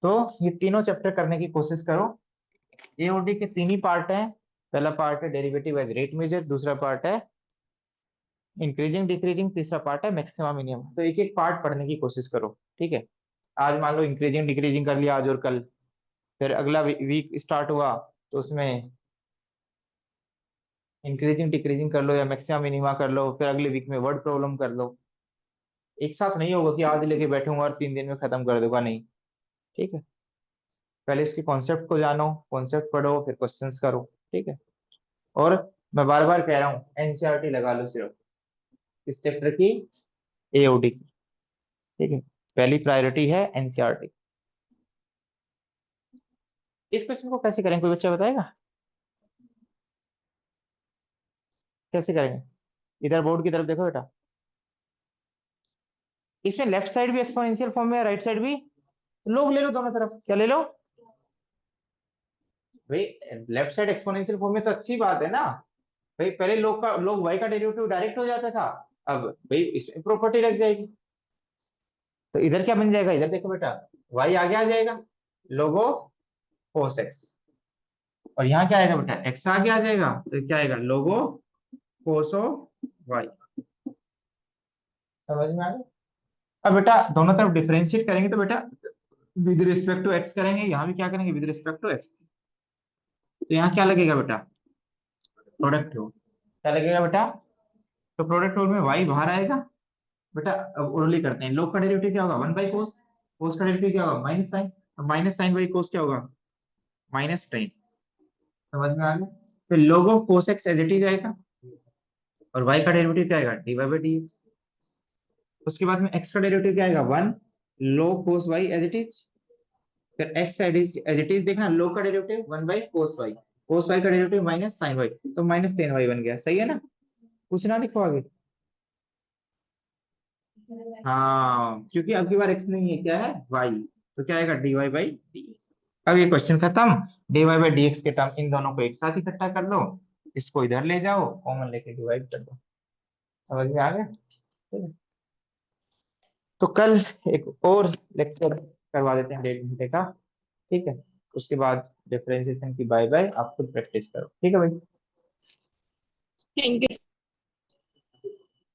तो ये तीनों चैप्टर करने की कोशिश करो। एओडी के 3 ही पार्ट हैं। पहला पार्ट है डेरिवेटिव एज रेट मेजर, दूसरा पार्ट है इंक्रीजिंग डिक्रीजिंग तीसरा पार्ट है, मैक्सिमम मिनिमम। तो एक एक पार्ट पढ़ने की कोशिश करो, ठीक है। आज मान लो इंक्रीजिंग डिक्रीजिंग कर लिया आज और कल, फिर अगला वीक स्टार्ट हुआ तो उसमें इंक्रीजिंग डिक्रीजिंग कर लो या मैक्सिमम मिनिमा कर लो, फिर अगले वीक में वर्ड प्रॉब्लम कर लो। एक साथ नहीं होगा कि आज लेके बैठूंगा और 3 दिन में खत्म कर दूंगा, नहीं। ठीक है, पहले इसके कॉन्सेप्ट को जानो, कॉन्सेप्ट पढ़ो, फिर क्वेश्चंस करो, ठीक है। और मैं बार बार कह रहा हूँ, एनसीईआरटी लगा लो सिर्फ इस चैप्टर की, एओडी की, ठीक है। पहली प्रायोरिटी है एनसीईआरटी। इस क्वेश्चन को कैसे करेंगे, कोई बच्चा बताएगा कैसे करेंगे? इधर बोर्ड की तरफ देखो बेटा, इसमें लेफ्ट साइड भी एक्सपोनेंशियल फॉर्म में है, राइट साइड भी। लोग ले लो दोनों तरफ, क्या ले लो भाई? लेफ्ट साइड एक्सपोनेंशियल फॉर्म में तो अच्छी बात है ना भाई, पहले लोग y का डेरिवेटिव डायरेक्ट हो जाता था, अब भाई इसमें प्रॉपर्टी लग जाएगी। तो इधर क्या बन जाएगा, इधर देखो बेटा, y आगे आ जाएगा, लोगो cos x। और यहाँ क्या आएगा बेटा, x आगे आ जाएगा, तो क्या आएगा, लोगो कोसो y। समझ में आ गया? अब बेटा दोनों तरफ डिफरेंशिएट करेंगे तो बेटा विद रिस्पेक्ट टू x करेंगे, यहाँ भी क्या करेंगे, विद रिस्पेक्ट टू x। तो यहाँ क्या लगेगा बेटा, प्रोडक्ट रूल। क्या लगेगा बेटा, तो प्रोडक्ट रूल में y बाहर आएगा बेटा। अब उर्ली करते हैं, लोग का डेरिवेटिव क्या होगा, 1/cos। कोस का डेरिवेटिव क्या होगा, minus sine. Minus sine by cos क्या होगा, माइनस टेन। समझ में आ गया? फिर log of cos x as it is आएगा, और y का डेरिवेटिव क्या आएगा, d Y by D x. उसके बाद में x का डेरिवेटिव क्या आएगा, 1 log cos y as it is. फिर x एज इट इज देखना, लो का derivative 1/cos y, cos y का डेरिवेटिव माइनस साइन y, तो माइनस टेन y बन गया, सही है ना? कुछ ना लिखो आगे। हाँ, क्योंकि अब की बार x नहीं है, क्या है, y। तो क्या आएगा, dy बाई dx। अब ये क्वेश्चन खत्म। dy बाई dx के टर्म इन दोनों को एक साथ इकट्ठा कर दो, इसको इधर ले जाओ, कॉमन लेके डिवाइड कर दो। समझ में आ गया? ठीक है। तो कल एक और लेक्चर करवा देते हैं 1.5 घंटे का, ठीक है। उसके बाद डिफरेंशिएशन की बाय बाय, आप खुद प्रैक्टिस करो, ठीक है भाई। Thank you.